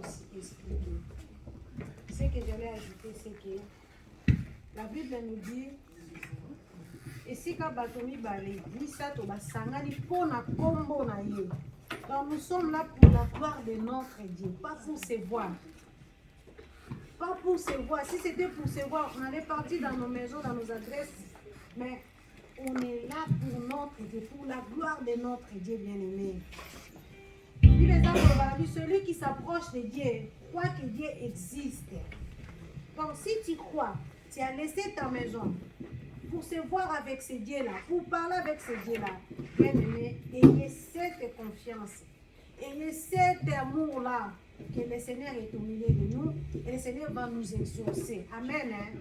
aussi expliquer. Ce que j'allais ajouter, c'est que la Bible nous dit, et si Kabatomi Balé, Misato Basangani, Pona Kombo Naye. Donc nous sommes là pour la gloire de notre Dieu, pas pour se voir. Pas pour se voir. Si c'était pour se voir, on allait partir dans nos maisons, dans nos adresses. Mais on est là pour notre Dieu, pour la gloire de notre Dieu bien-aimé. Puis les hommes, celui qui s'approche de Dieu, croit que Dieu existe. Donc si tu crois, tu as laissé ta maison pour se voir avec ce Dieu-là, pour parler avec ce Dieu-là, bien-aimé, ayez cette confiance, ayez cet amour-là, que le Seigneur est au milieu de nous et le Seigneur va nous exaucer. Amen. Hein?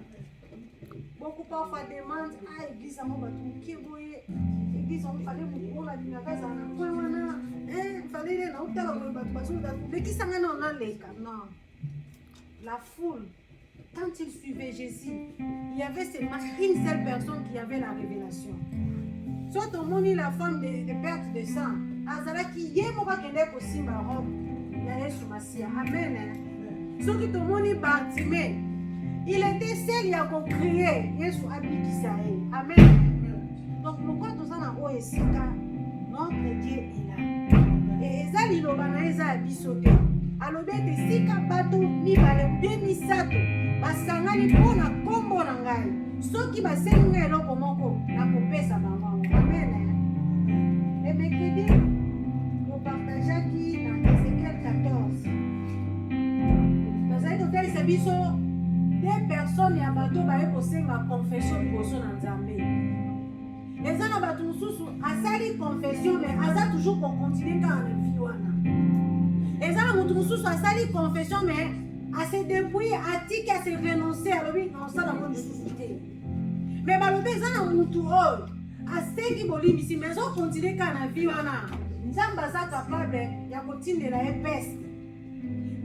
Beaucoup parfois demandent, ah, l'église, à mon bateau, qui est boyé, l'église, on fallait vous prendre la dinagaz, il fallait les mais qui s'en est non. La foule, quand ils suivaient Jésus, il y avait seulement une seule personne qui avait la révélation. Soit au monde, la femme de perte de sang, Azala qui y est, moi, qui est aussi ma robe. Amen. Ceux qui te montrent Bartimée, il était seul, il a crié. Yesu Abikisaï. Amen. Donc, nous quand nous en haut et sika, notre Dieu est là. Et Ezali Lobana Eza Abisote. Alors, bête sika bato mi bale bien misato. Basangani pona kombo nangai. Ceux qui basenga eloko moko na kopesa bango. Amen. Et mercredi, nous partageons qui dans Ézéchiel 14. Dans un hôtel, c'est des personnes et abato baye kosenga confession liboso na Nzambe. Les gens abato mususu asali confession mais aza toujours pour continuer quand on vie wana. Les gens abato mususu asali confession mais à se débrouiller, à tirer, à se renoncer à l'objet non ça dans mon suscité. Mais balobe za na mutu oyo aseki bolimi mais on continue quand on vie wana. Nzambe aza capable ya kotindela epesi.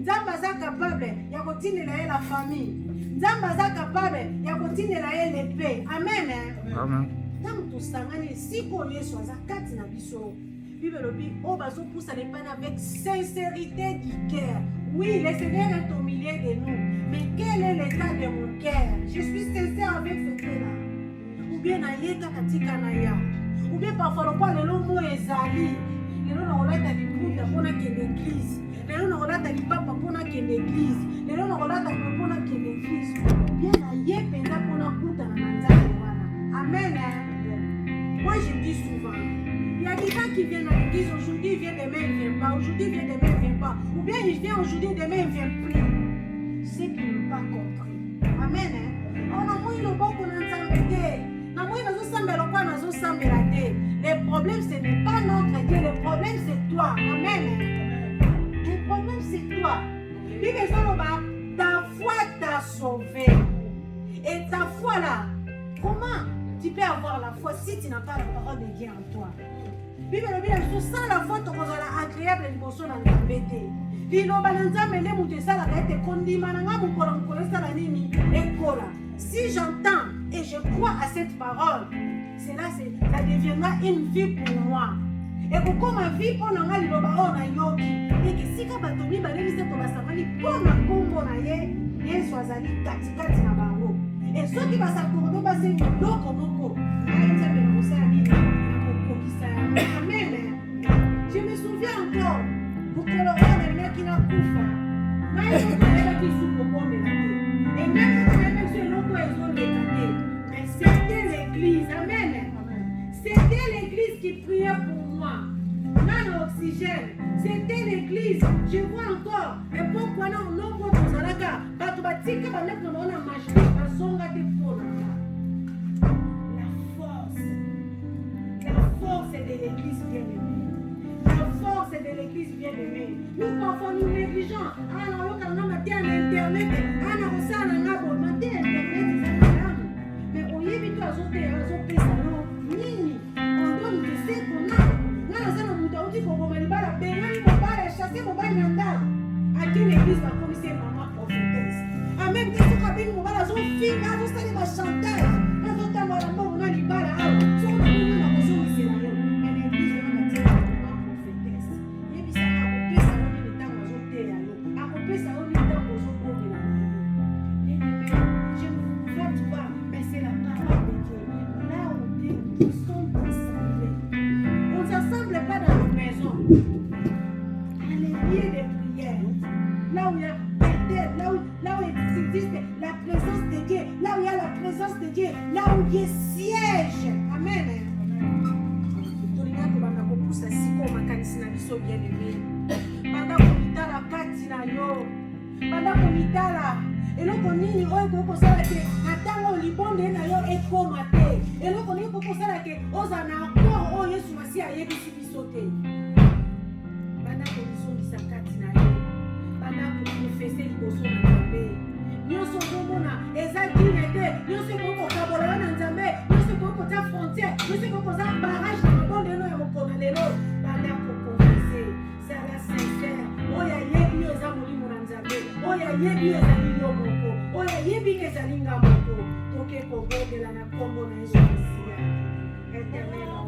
Nzambe aza capable ya kotindela la famille. Nzambe aza capable ya kotindela l'épée. Amen. Amen. Tant tout sangani siko Yesu aza kati na biso. Bible lobi o bazo pousse les peines avec sincérité du cœur. Oui, le Seigneur est au milieu de nous. Mais quel est l'état de mon cœur? Je suis sincère avec ce cœur-là. Ou bien naïka katika naya. Ou bien parfois le point le mot ezali. Le nom on l'a dit pour l'église. Le nom on l'a dit papa pour l'église. Le nom on l'a dit pour l'église. Bien naïe penda pour la kuta na manzali wana. Amen. Moi je dis souvent, il y a des gens qui viennent à l'église aujourd'hui, ils viennent demain, ils ne viennent pas. Aujourd'hui, ils viennent demain, ils ne viennent pas. Ou bien ils viennent aujourd'hui, demain, ils ne viennent plus. C'est qu'ils n'ont pas compris. Amen. On a moins le bon qu'on a ensemble. Le problème, ce n'est pas notre Dieu. Le problème, c'est toi. Amen. Le problème, c'est toi. Ta foi t'a sauvé. Et ta foi là, comment tu peux avoir la foi si tu n'as pas la parole de Dieu en toi? Bible dit, sans la foi, tu seras agréable et tu seras embêté. Si j'entends et je crois à cette parole, ça deviendra une vie pour moi. Et pour ma vie, pour nga liloba ona yoki. Et que si ka batomi balemi se to basangani pour na kombo na ye, Yesu azali katikati na bango. Et ceux qui va s'accorder base loko moko. Aïe be na kosala nini na kokokisa. Amen. Je me souviens encore mokolo oyo na meki na kufa. Na yo ko ki su kokombe na te. Et même quand même ce loko ezo lekate. Mais c'était l'église. Amen. C'était l'église qui priait pour moi. Dans l'oxygène, c'était l'église. Je vois encore. Et pourquoi non, non, pour nous, la force est de l'église bien-aimée. La force est de l'église bien-aimée. Nous, parfois, nous négligeons. Ah, non, on a internet. Ah, non, ça, on a internet. Mais on y est vite à sauter, Nini, on donne de ce qu'on a. À quelle église va commisser maman prophétesse? À même que ce cabine, on va la zone fille, là, vous savez, ma chanteuse. Là, vous avez la bonne, on a l'ibala, sur le monde, on a besoin de ces rayon. Mais l'église, on a dit maman prophétesse. Et puis, ça va couper, ça va venir le temps, on va sauter à l'eau. À couper, bien siège. Amen. Tolingako banda kopusa siko makanisi na biso bien aimé. Banda komitala kati na yo. Banda komitala eloko nini oyo kokosala ke atango libonde na yo ekoma te. Eloko nini kokosala ke oza na accord oyo Yesu Masi ayebisi biso te. Banda komisongisa kati na yo. Banda kokonfese liboso na Nzambe. Nyonso okomona eza dine te. Nyonso ekokokabola na Nzambe. Nyonso ekokoza frontière. Nyonso ekokoza barrage na mabonde eno ya mokolo lelo. Banda kokonfese. Sala sincère. Oyo ayebi yo eza molimo na Nzambe. Oyo ayebi yo ezali yo moko. Oyo ayebi yo ezali nga moko. Toke kobondela na kombo na Yesu Masiya. Éternel en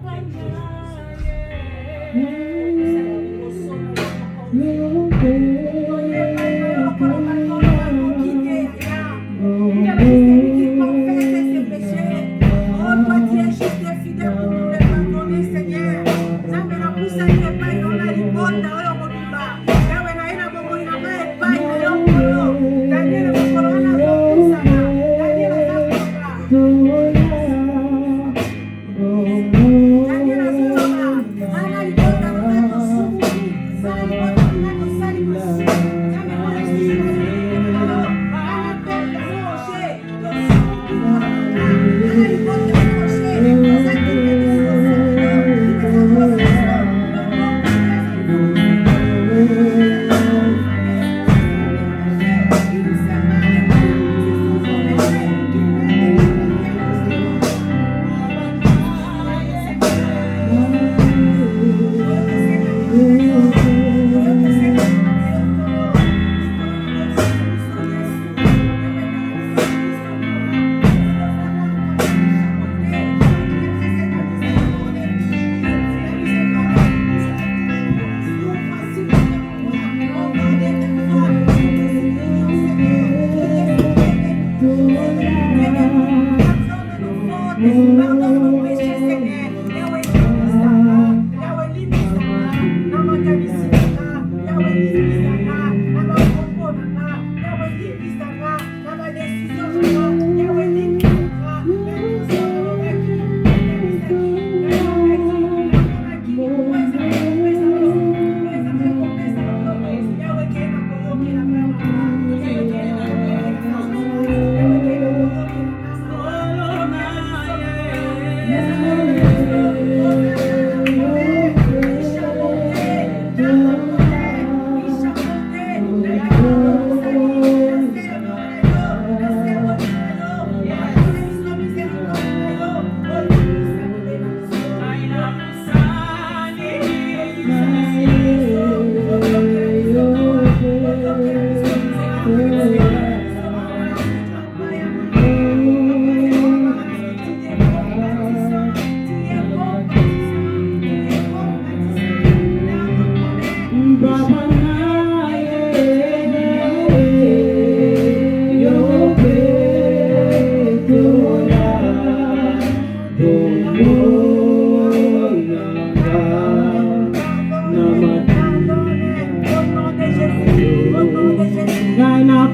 Nana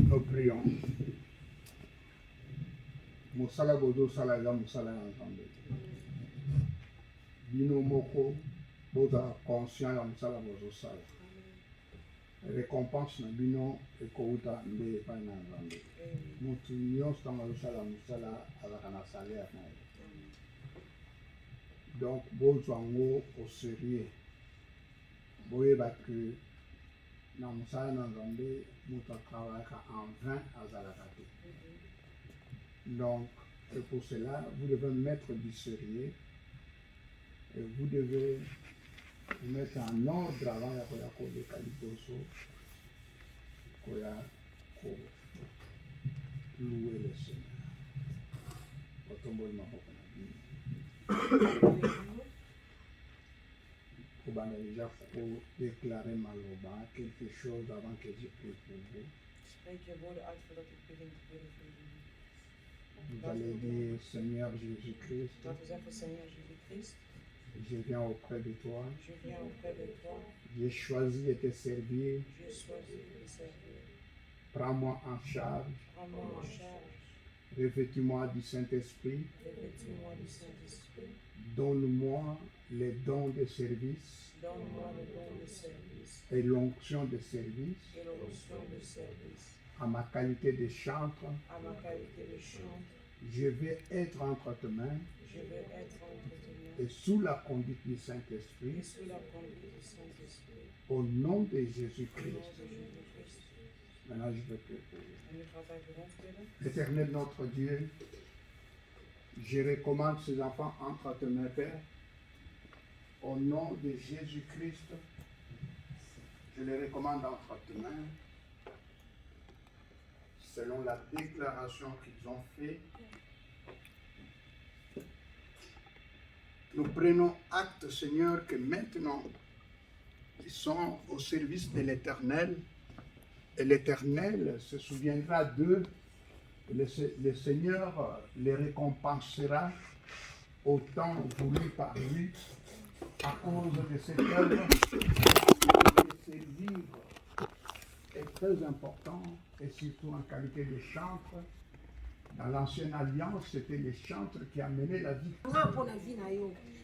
Nous prions. Musala bozo salaga musala ensemble. Bino moko boza conscient ya musala bozo sala. Récompense na bino ekouta nde epai na nzambe. Mutu nyonso ntango azosala musala azalaka na salaire na ye. Donc bozwa yango au sérieux. Boyeba ke na musala na nzambe mutu atravaillaka en vain azalaka te. Donc, et pour cela, vous devez mettre du sérieux et vous devez mettre en ordre avant la Koyako de Kaliposo, Koyako, louer le Seigneur. Otombo le Maroc. Vous avez déjà déclaré Maloba quelque chose avant que je prie pour vous. Spreek je woorden uit voordat ik begin te bidden voor jullie. Vous allez dire, Seigneur Jésus-Christ, Laten we zeggen, Seigneur Jésus-Christ, je viens auprès de toi. je viens auprès de toi. J'ai choisi de te servir. J'ai choisi de te servir. Prends-moi en charge. Prends-moi en charge. Revêtis-moi du Saint-Esprit. Revêtis-moi du Saint-Esprit. Donne-moi les dons de service Donne-moi le don de service et l'onction de service et l'onction de service. à ma qualité de chantre. À ma qualité de chantre, Je vais être entre tes mains je vais être entre tes mains et sous la conduite du et Saint-Esprit sous la conduite du Saint-Esprit. au nom de Au nom Jésus-Christ. de Jésus-Christ. Maintenant, je vais prier pour vous. En nu gaat hij voor ons bidden. Éternel notre Dieu, je recommande ces enfants entre tes mains, Père. Au nom de Jésus-Christ, je les recommande entre tes mains, selon la déclaration qu'ils ont faite. Nous prenons acte, Seigneur, que maintenant, ils sont au service de l'Éternel, et l'Éternel se souviendra d'eux. Le Seigneur les récompensera au temps voulu par lui à cause de cette œuvre. Servir est très important et surtout en qualité de chantre. Dans l'ancienne alliance, c'était les chantres qui amenaient la vie.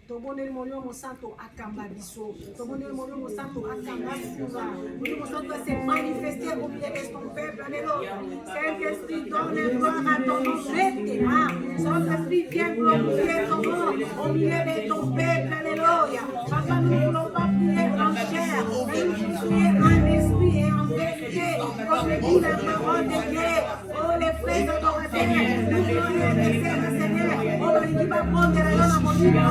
Toboneli Molimo Santo akamba biso. Toboneli Molimo Santo akamba suza. Molimo Santo s'est manifesté au milieu de ton peuple. Alléluia. Saint-Esprit, donne gloire à ton nom maintenant. Saint-Esprit, viens glorifier ton nom au milieu de ton peuple. Alléluia. Papa, nous ne voulons pas prier en chair, mais nous voulons prier en esprit et en vérité. Comme le dit la parole de Dieu. Oh, les frères adorateurs, nous voulons le Seigneur. Oh, il dit pas prendre la lona molino.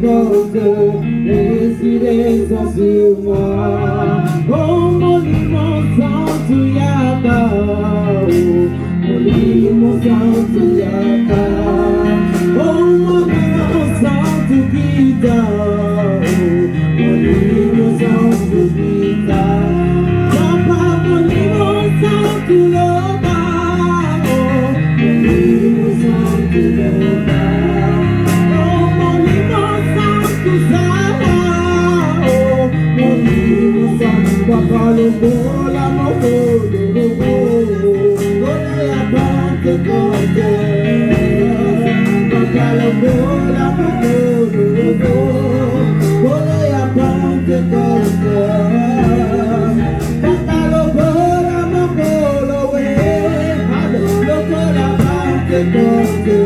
porte, décider sur moi. Oh, monument santo yaka, monument santo yaka. Oh, monument santo kita, monument santo kita. Papa, monument santo loba, monument santo loba. Papa le beau, la mort, le beau, la bande côté. Papa le beau, la mort, le beau, la bande côté. Papa le beau, la mort, le beau, la bande côté.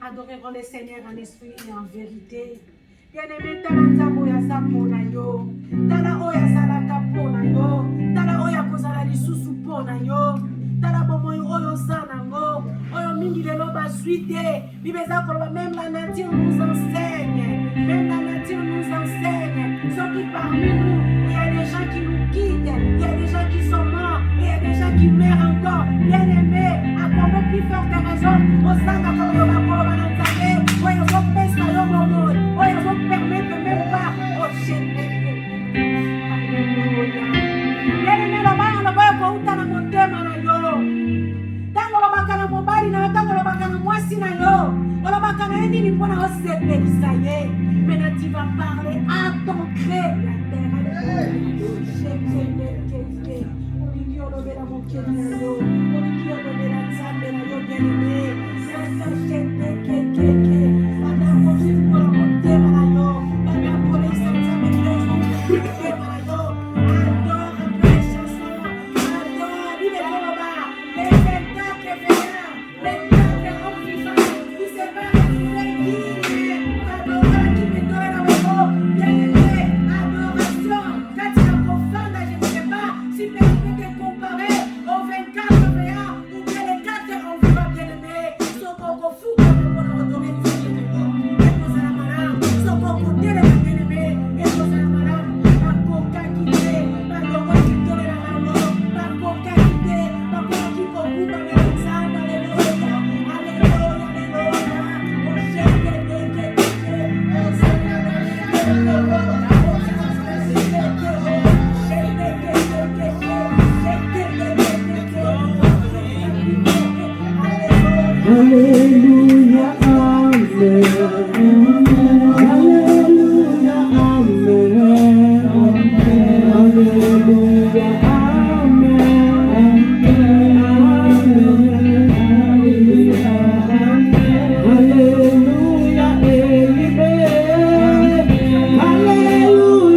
Adoreront le Seigneur en esprit et en vérité. Bien-aimé, Talanzamo ya sapona yo. Tala oya salaka pona yo. Tala oya kozala lisusu pona yo. Tala bomoyo oyo sanango. Oyo mingi lelo basuite. Bibeza koloba même la nature nous enseigne. Même la nature nous enseigne. Sauf que parmi nous, il y a des gens qui nous quittent. Il y a des gens qui sont morts. Il y a des gens qui meurent encore. Bien-aimé, à combien plus forte raison, au sein de la oyo zopesa yo bomoi oyo zopermettre même pas osheneke alleluya yene lobaya loboya kouta na motema na yo ntango olobaka na mobali na yo ntango olobaka na mwasi na yo olobaka na ye nini mpona osepelisa ye maintenant tu vas parler à ton gré la terre olingi olobela mokeli na yo olingi olobela nzambe na yo bien-aimé Hallelujah,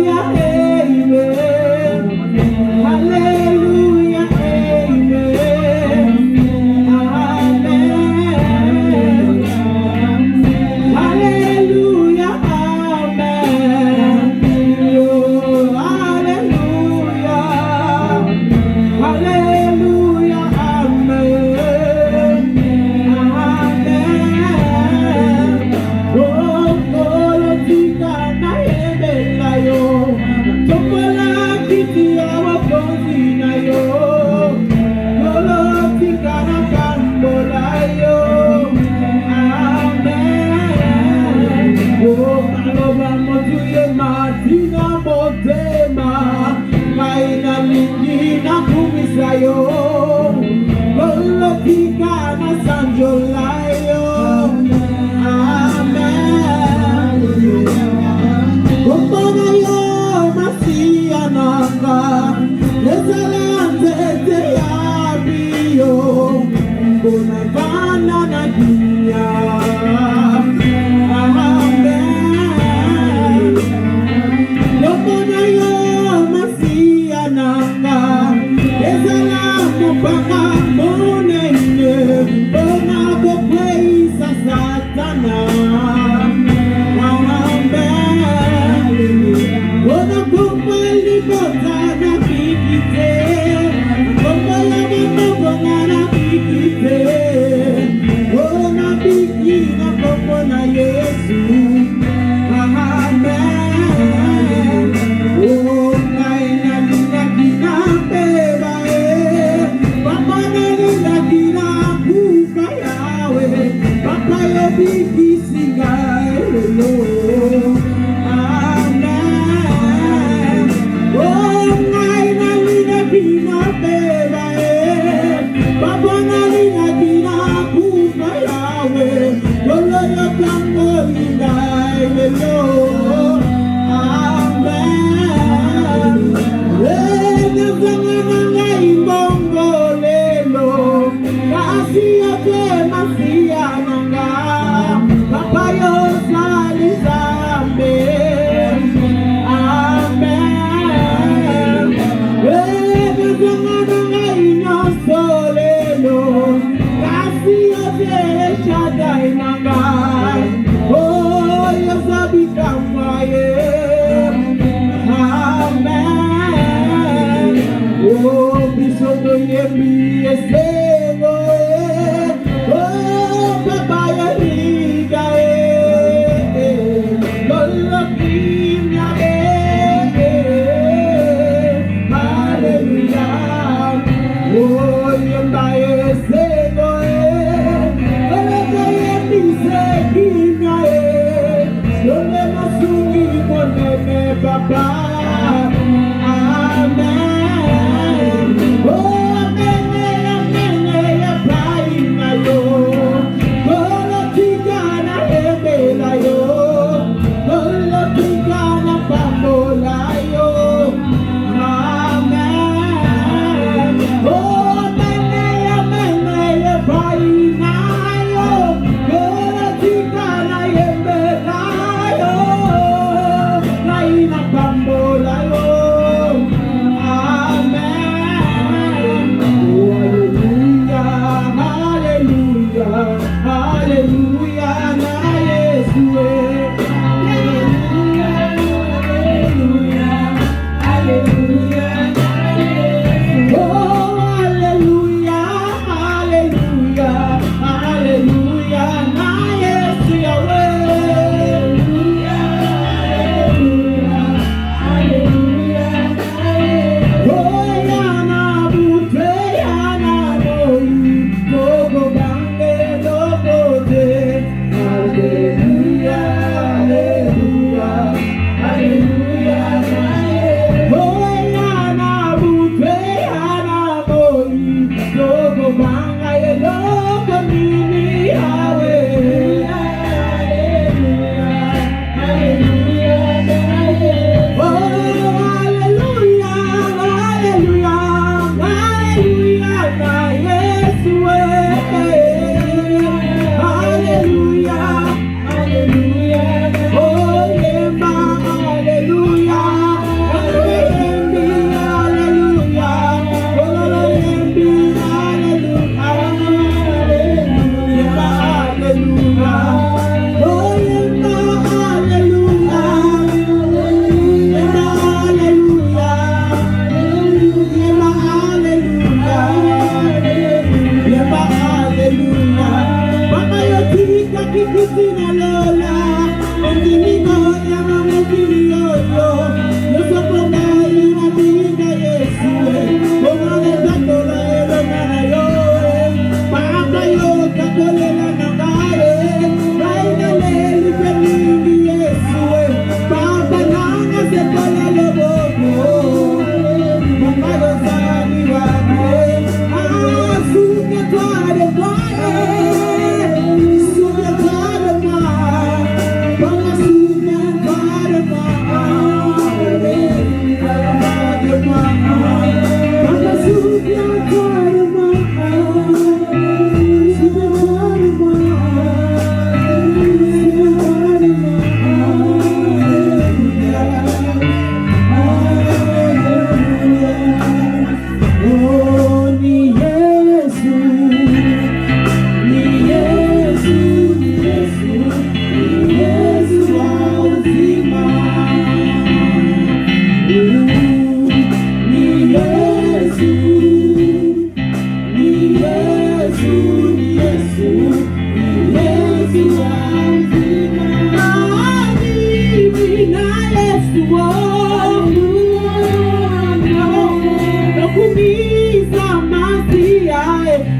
Bonavana na dunia. Amen. Lopona yo masia nanga. Ezala mopanga monene. Bona bokwei satana. Bona kupali botana pikite. Kopala mabonga na pikite. Bona piki na kopona Yesu. Amen. Oh, naina lina kina beba papa naina kina kuka yawe. Papa yo piki singa hello. Amen. Oh, naina lina kina beba papa naina kina kuka yawe. Lolo yo kango linga hello. Amen. Ene zangana ngai mbongo lelo. Kasi yote masia nanga. Papa yo sali zambe. Amen. Ene zangana ngai nyonso lelo. Kasi yote shadai nanga. Oh, yo sabi kamwaye. Amen. Oh, bisoto yemi esego. Oh, papa ya liga lolo kimya hallelujah. Oh, yemba esego lolo yemi sekimya lolo masungi monene papa. Amen. Oh, amen.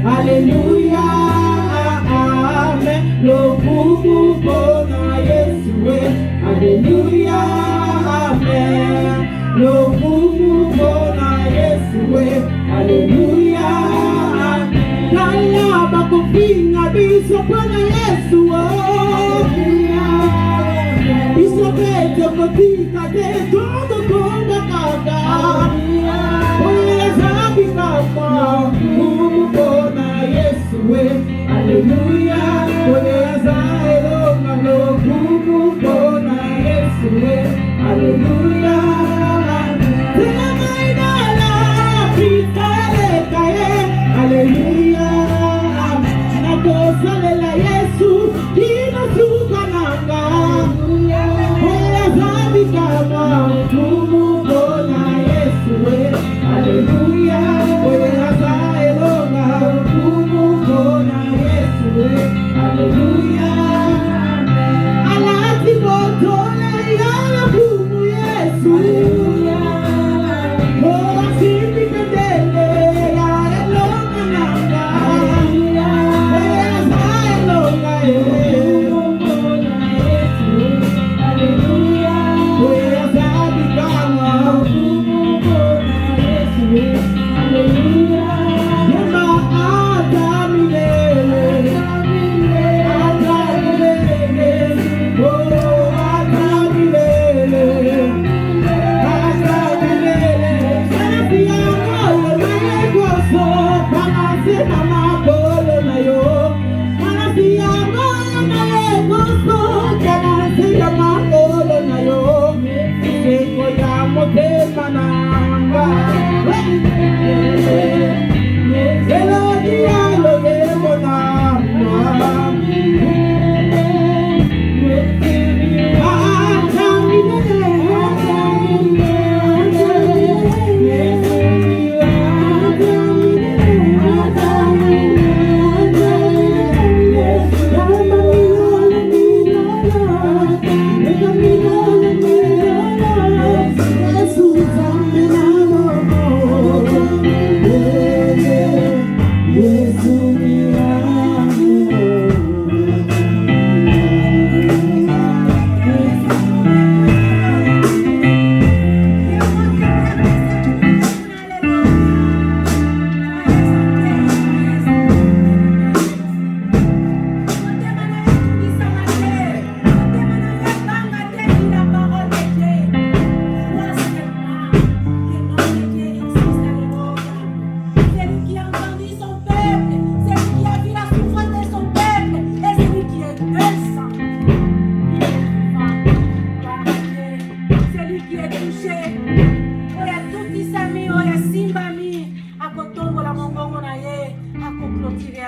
Alléluia, amen. Lokumu bona Yesu, Alléluia, amen. Lokumu bona Yesu, Alléluia, amen. Nala bakopinga biso bona Yesu, biso bete kotika te todo konga kaka. Oya zabi kaka, kumu bona Yesu, Alléluia. Oya zaelo malo kumu bona Yesu, Alléluia. Alléluia, nakosalela Yesu kino sukananga. Oya zabi kama kumu bona Yesu, Alléluia. Oya zaelonga kumu bona Yesu, Alléluia. Alati botole yala kumu Yesu, Oya simbi kendele ya elonga nanga. Oya zaelonga Oya zabi kama kumu bona Yesu, Alléluia. Yema atamilele, atamilele, oh atamilele, atamilele. Sanapia kolo na yegoso, panase mama kolo na yo. Sanapia kolo na yegoso, panase mama kolo na yo. Seko ya motema nanga, elodi alo yemo nanga.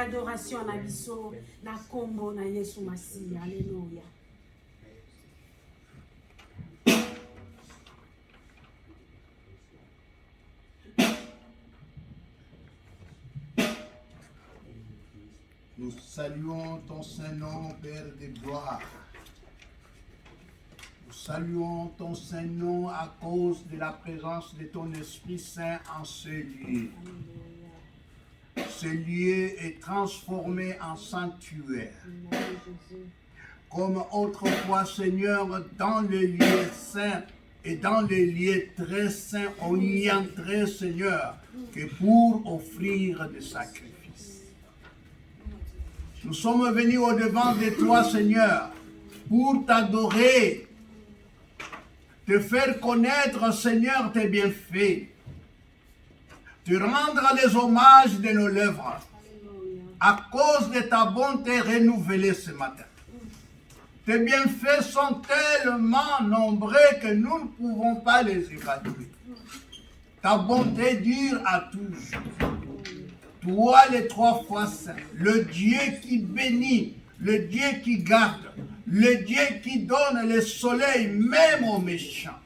adoration na biso na kombo na Yesu Masiya. Alléluia. Nous saluons ton Saint-Nom, Père de gloire. Nous saluons ton Saint-Nom à cause de la présence de ton Esprit Saint en ce lieu. Ce lieu est transformé en sanctuaire. Comme autrefois, Seigneur, dans les lieux saints et dans les lieux très saints, on y entrait, Seigneur, que pour offrir des sacrifices. Nous sommes venus au-devant de toi, Seigneur, pour t'adorer, te faire connaître, Seigneur, tes bienfaits, te rendre les hommages de nos lèvres, à cause de ta bonté renouvelée ce matin. Tes bienfaits sont tellement nombreux que nous ne pouvons pas les évaluer. Ta bonté dure à toujours. Toi, les trois fois saint, le Dieu qui bénit, le Dieu qui garde, le Dieu qui donne le soleil même aux méchants.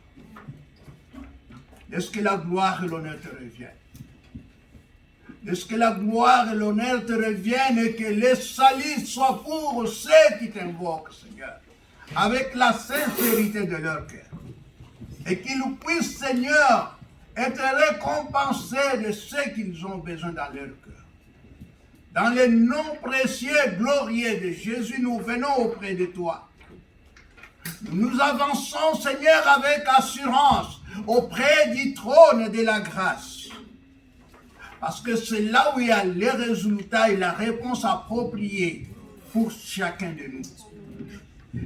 Est-ce que la gloire et l'honneur te reviennent? Est-ce que la gloire et l'honneur te reviennent et que le salut soit pour ceux qui t'invoquent, Seigneur, avec la sincérité de leur cœur. Et qu'ils puissent, Seigneur, être récompensés de ce qu'ils ont besoin dans leur cœur. Dans le nom précieux, glorieux de Jésus, nous venons auprès de toi. Nous avançons, Seigneur, avec assurance auprès du trône de la grâce. Parce que c'est là où il y a les résultats et la réponse appropriée pour chacun de nous.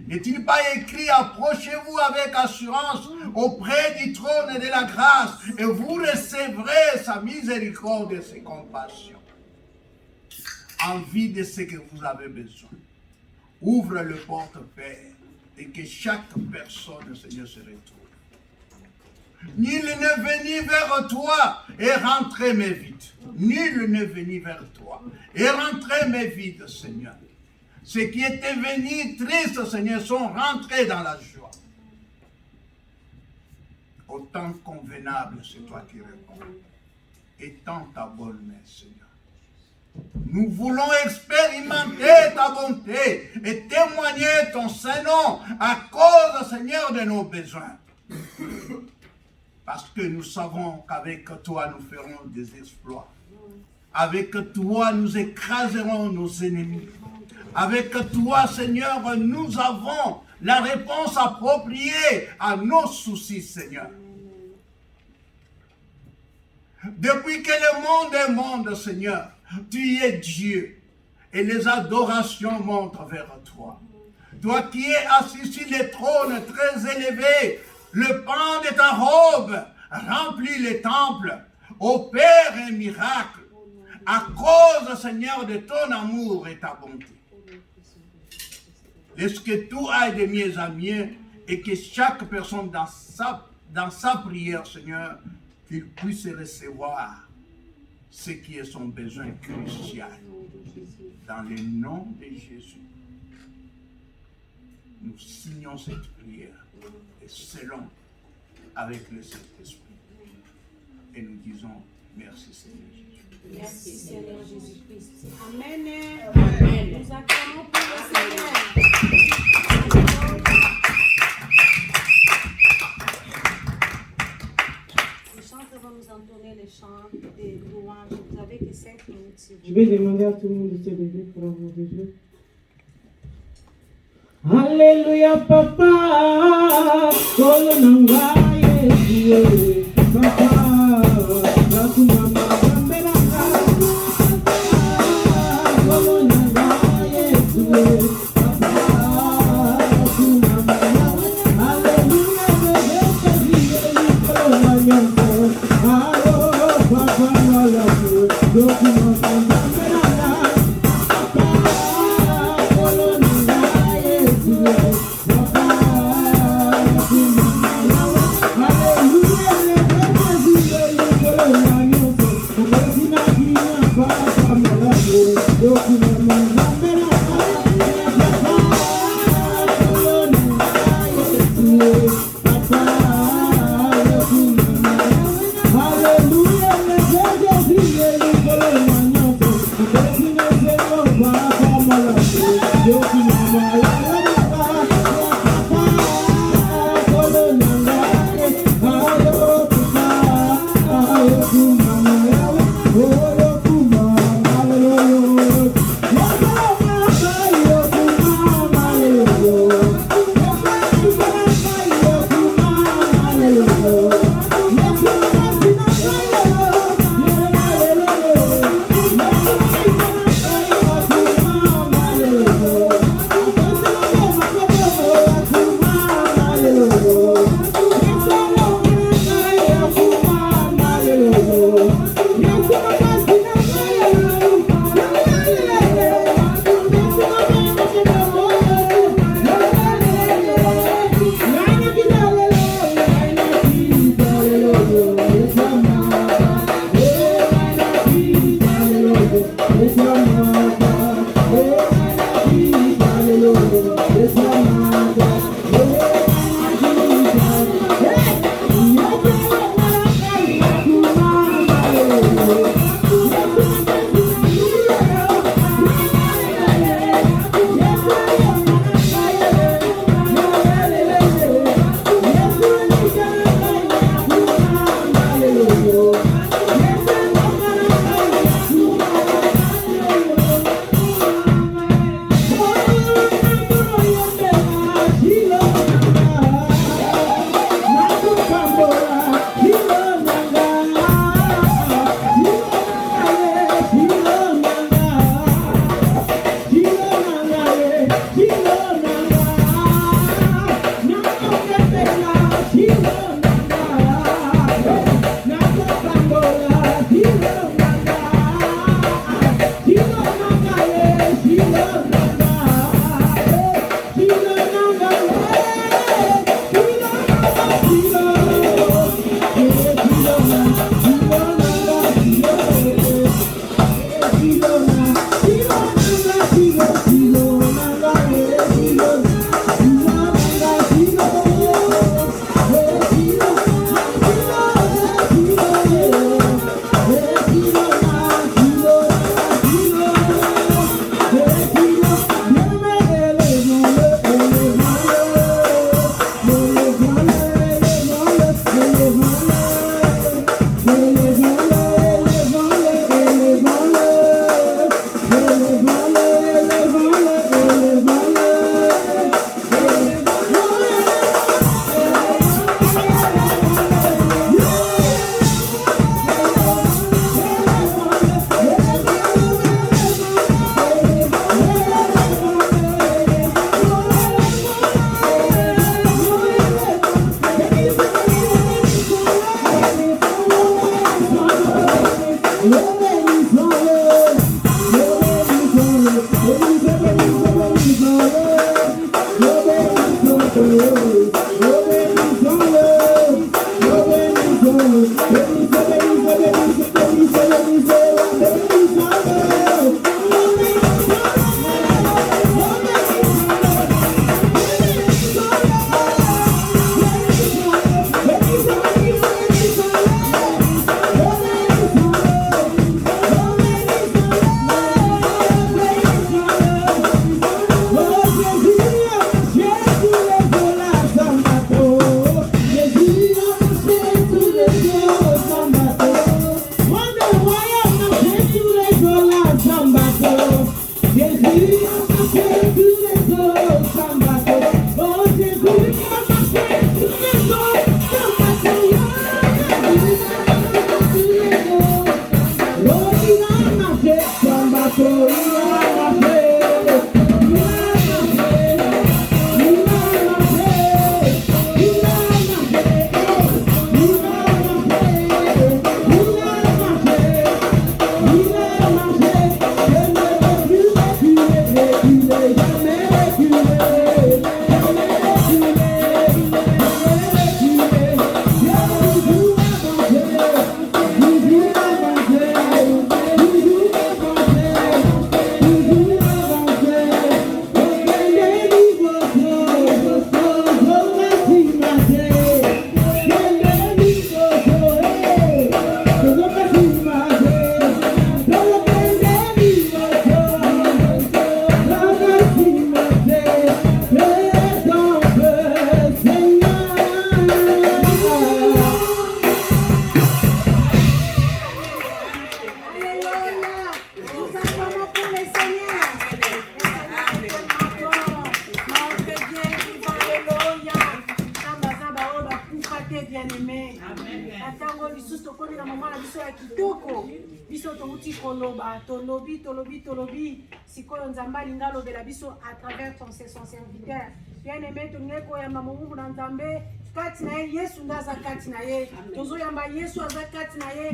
N'est-il pas écrit, approchez-vous avec assurance auprès du trône de la grâce et vous recevrez sa miséricorde et ses compassions. En vue de ce que vous avez besoin. Ouvre le porte-père et que chaque personne, Seigneur, se retrouve. Nul n'est venu vers toi et rentré mais vide. Nul n'est venu vers toi et rentré mais vide, Seigneur. Ceux qui étaient venus tristes, Seigneur, sont rentrés dans la joie. Au temps convenable, c'est toi qui réponds. Étends ta bonne main, Seigneur. Nous voulons expérimenter ta bonté et témoigner ton Saint-Nom à cause, Seigneur, de nos besoins. Parce que nous savons qu'avec toi, nous ferons des exploits. Avec toi, nous écraserons nos ennemis. Avec toi, Seigneur, nous avons la réponse appropriée à nos soucis, Seigneur. Depuis que le monde est monde, Seigneur, tu es Dieu. Et les adorations montent vers toi. Toi qui es assis sur le trône très élevé, le pan de ta robe remplit les temples, opère un miracle à cause, Seigneur, de ton amour et ta bonté. Laisse que tout aille de mieux en mieux et que chaque personne dans sa prière, Seigneur, qu'il puisse recevoir ce qui est son besoin crucial. Dans le nom de Jésus, nous signons cette prière et scellons avec le Saint-Esprit. Et nous disons merci Seigneur Jésus. Merci Seigneur Jésus-Christ. Amen. Amen. Nous acclamons pour le Seigneur. Les chanteurs vont nous entonner les chants des louanges. Vous avez que 5 minutes sur vous. Je vais demander à tout le monde de se lever pour l'amour de Dieu. Alléluia, papa, kolonanga Yesu, papa, nakumama kambelanga, kolonanga Yesu, papa, nakumama, Alléluia, bébé, kolonanga, allo, papa, malamu, nakumama kambelanga, papa, kolonanga. tolobi sikoyo nzambe alinga alobela biso à travers son serviteur bien-aimé tolingi koyamba momungu na nzambe kati na ye yesu nde aza kati na ye tozoyamba yesu aza kati na ye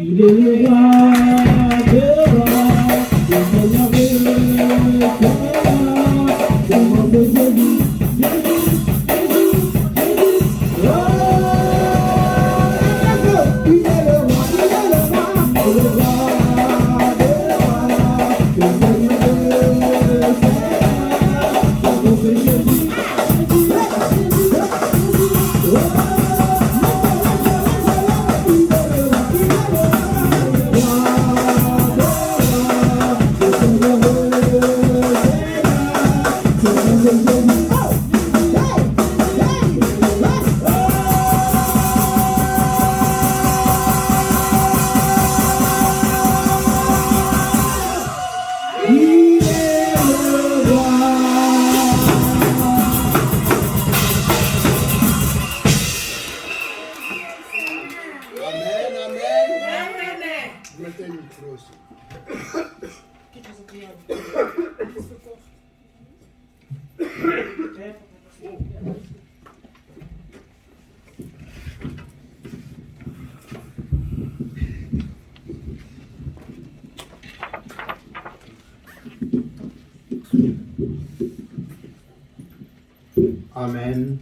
Amen.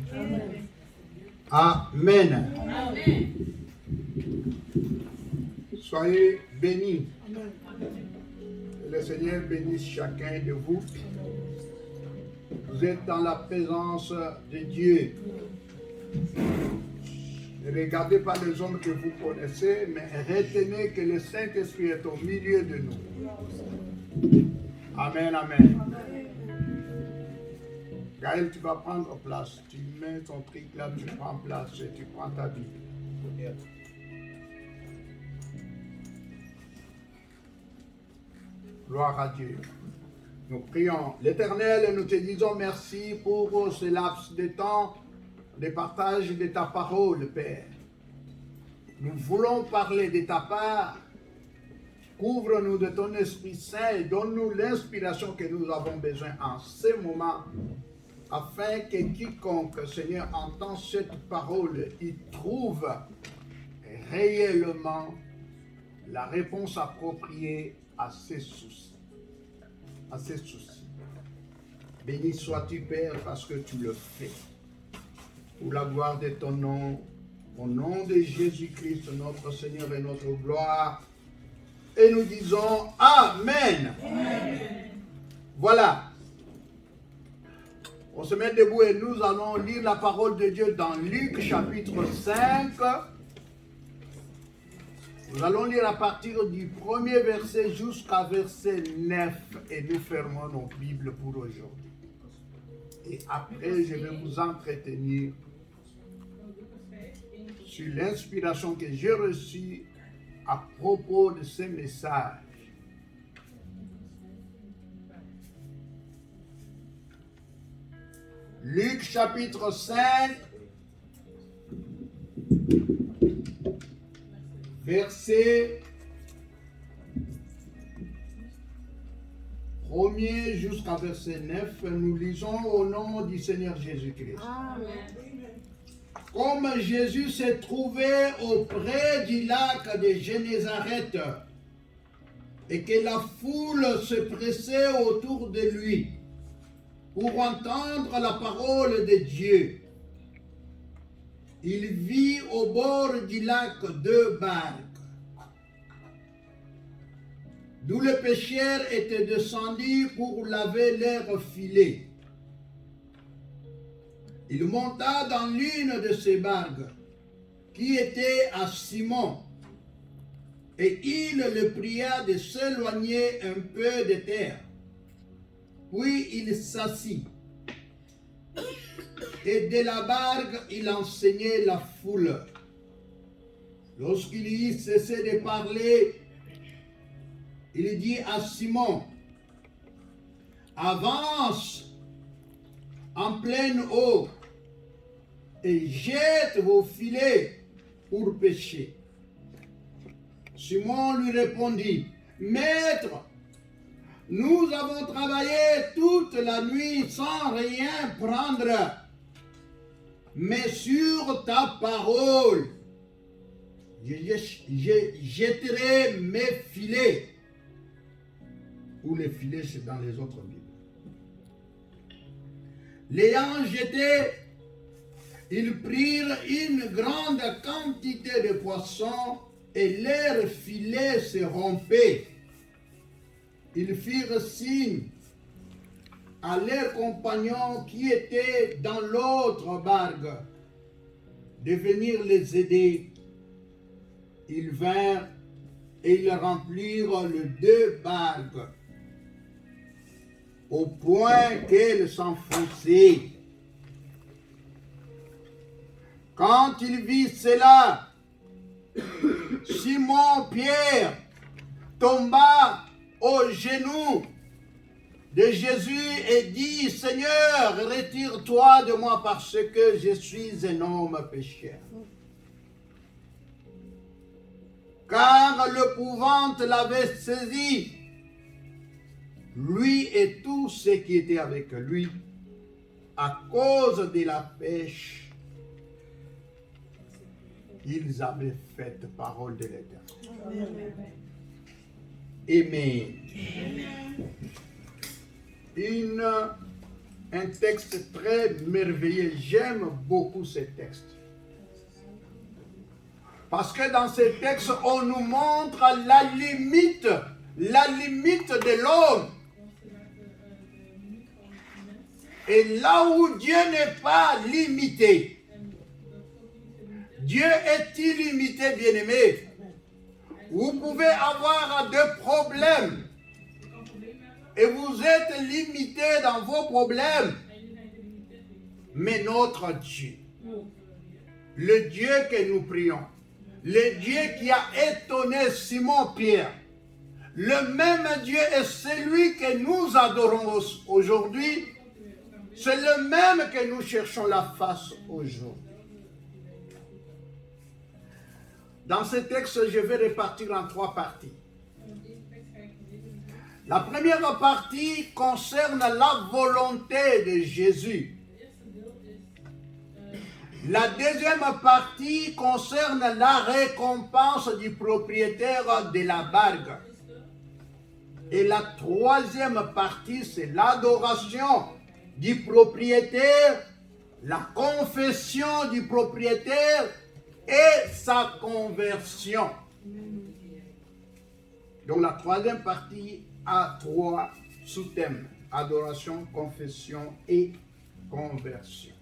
Amen. Amen. Soyez bénis. Que le Seigneur bénisse chacun de vous. Vous êtes dans la présence de Dieu. Ne regardez pas les hommes que vous connaissez, mais retenez que le Saint-Esprit est au milieu de nous. Amen, amen. Gaël, tu vas prendre place. Tu mets ton truc là, tu prends place et tu prends ta Bible. Gloire à Dieu. Nous prions. L'Éternel, nous te disons merci pour ce laps de temps de partage de ta parole, Père. Nous voulons parler de ta part. Couvre-nous de ton Esprit Saint et donne-nous l'inspiration que nous avons besoin en ce moment, afin que quiconque, Seigneur, entend cette parole, y trouve réellement la réponse appropriée à ses soucis. Béni sois-tu, Père, parce que tu le fais. Pour la gloire de ton nom, au nom de Jésus-Christ, notre Seigneur et notre gloire. Et nous disons Amen. Amen. Voilà. On se met debout et nous allons lire la parole de Dieu dans Luc chapitre 5. Nous allons lire à partir du premier verset jusqu'à verset 9 et nous fermons nos Bibles pour aujourd'hui. Et après, je vais vous entretenir sur l'inspiration que j'ai reçue à propos de ce message. Luc chapitre 5, verset 1er jusqu'à verset 9, nous lisons au nom du Seigneur Jésus-Christ. Amen. Comme Jésus s'est trouvé auprès du lac de Génézareth et que la foule se pressait autour de lui pour entendre la parole de Dieu, il vit au bord du lac 2 barques, d'où les pêcheurs étaient descendus pour laver leurs filets. Il monta dans l'une de ces barques, qui était à Simon, et il le pria de s'éloigner un peu de terre. Puis il s'assit, et de la barque il enseignait la foule. Lorsqu'il eut cessé de parler, il dit à Simon, « Avance en pleine eau et jette vos filets pour pêcher. » Simon lui répondit, « Maître, nous avons travaillé toute la nuit sans rien prendre, mais sur ta parole, je jetterai mes filets. » Ou les filets, c'est dans les autres Bibles. L'ayant jeté, ils prirent une grande quantité de poissons et leurs filets se rompaient. Ils firent signe à leurs compagnons qui étaient dans l'autre barque de venir les aider. Ils vinrent et ils remplirent les 2 barques au point qu'elles s'enfonçaient. Quand il vit cela, Simon-Pierre tomba aux genoux de Jésus et dit, « Seigneur, retire-toi de moi parce que je suis un homme pécheur. » Car l'épouvante l'avait saisi, lui et tous ceux qui étaient avec lui, à cause de la pêche, ils avaient fait parole de l'Éternel. Amen. Un texte très merveilleux. J'aime beaucoup ce texte. Parce que dans ce texte, on nous montre la limite de l'homme. Et là où Dieu n'est pas limité, Dieu est illimité, bien-aimé. Vous pouvez avoir des problèmes et vous êtes limité dans vos problèmes. Mais notre Dieu, le Dieu que nous prions, le Dieu qui a étonné Simon-Pierre, le même Dieu est celui que nous adorons aujourd'hui, c'est le même que nous cherchons la face aujourd'hui. Dans ce texte, je vais répartir en 3 parties. La première partie concerne la volonté de Jésus. La deuxième partie concerne la récompense du propriétaire de la barque. Et la troisième partie, c'est l'adoration du propriétaire, la confession du propriétaire et sa conversion. Donc la troisième partie a 3 sous-thèmes: adoration, confession et conversion.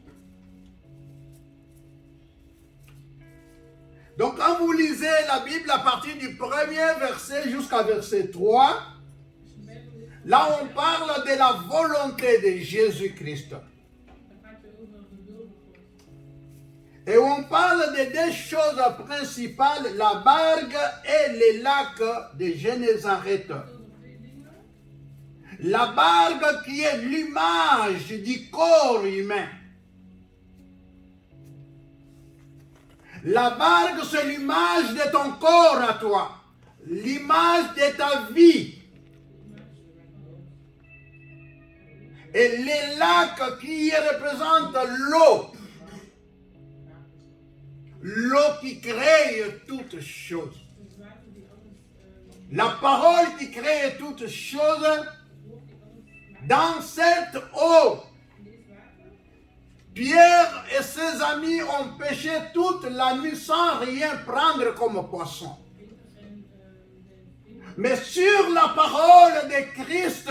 Donc quand vous lisez la Bible à partir du premier verset jusqu'à verset 3, là on parle de la volonté de Jésus-Christ. Et on parle de 2 choses principales, la barque et les lacs de Génézareth. La barbe qui est l'image du corps humain. La barbe, c'est l'image de ton corps à toi. L'image de ta vie. Et les lacs qui représentent l'eau. L'eau qui crée toutes choses. La parole qui crée toutes choses. Dans cette eau, Pierre et ses amis ont pêché toute la nuit sans rien prendre comme poisson. Mais sur la parole de Christ,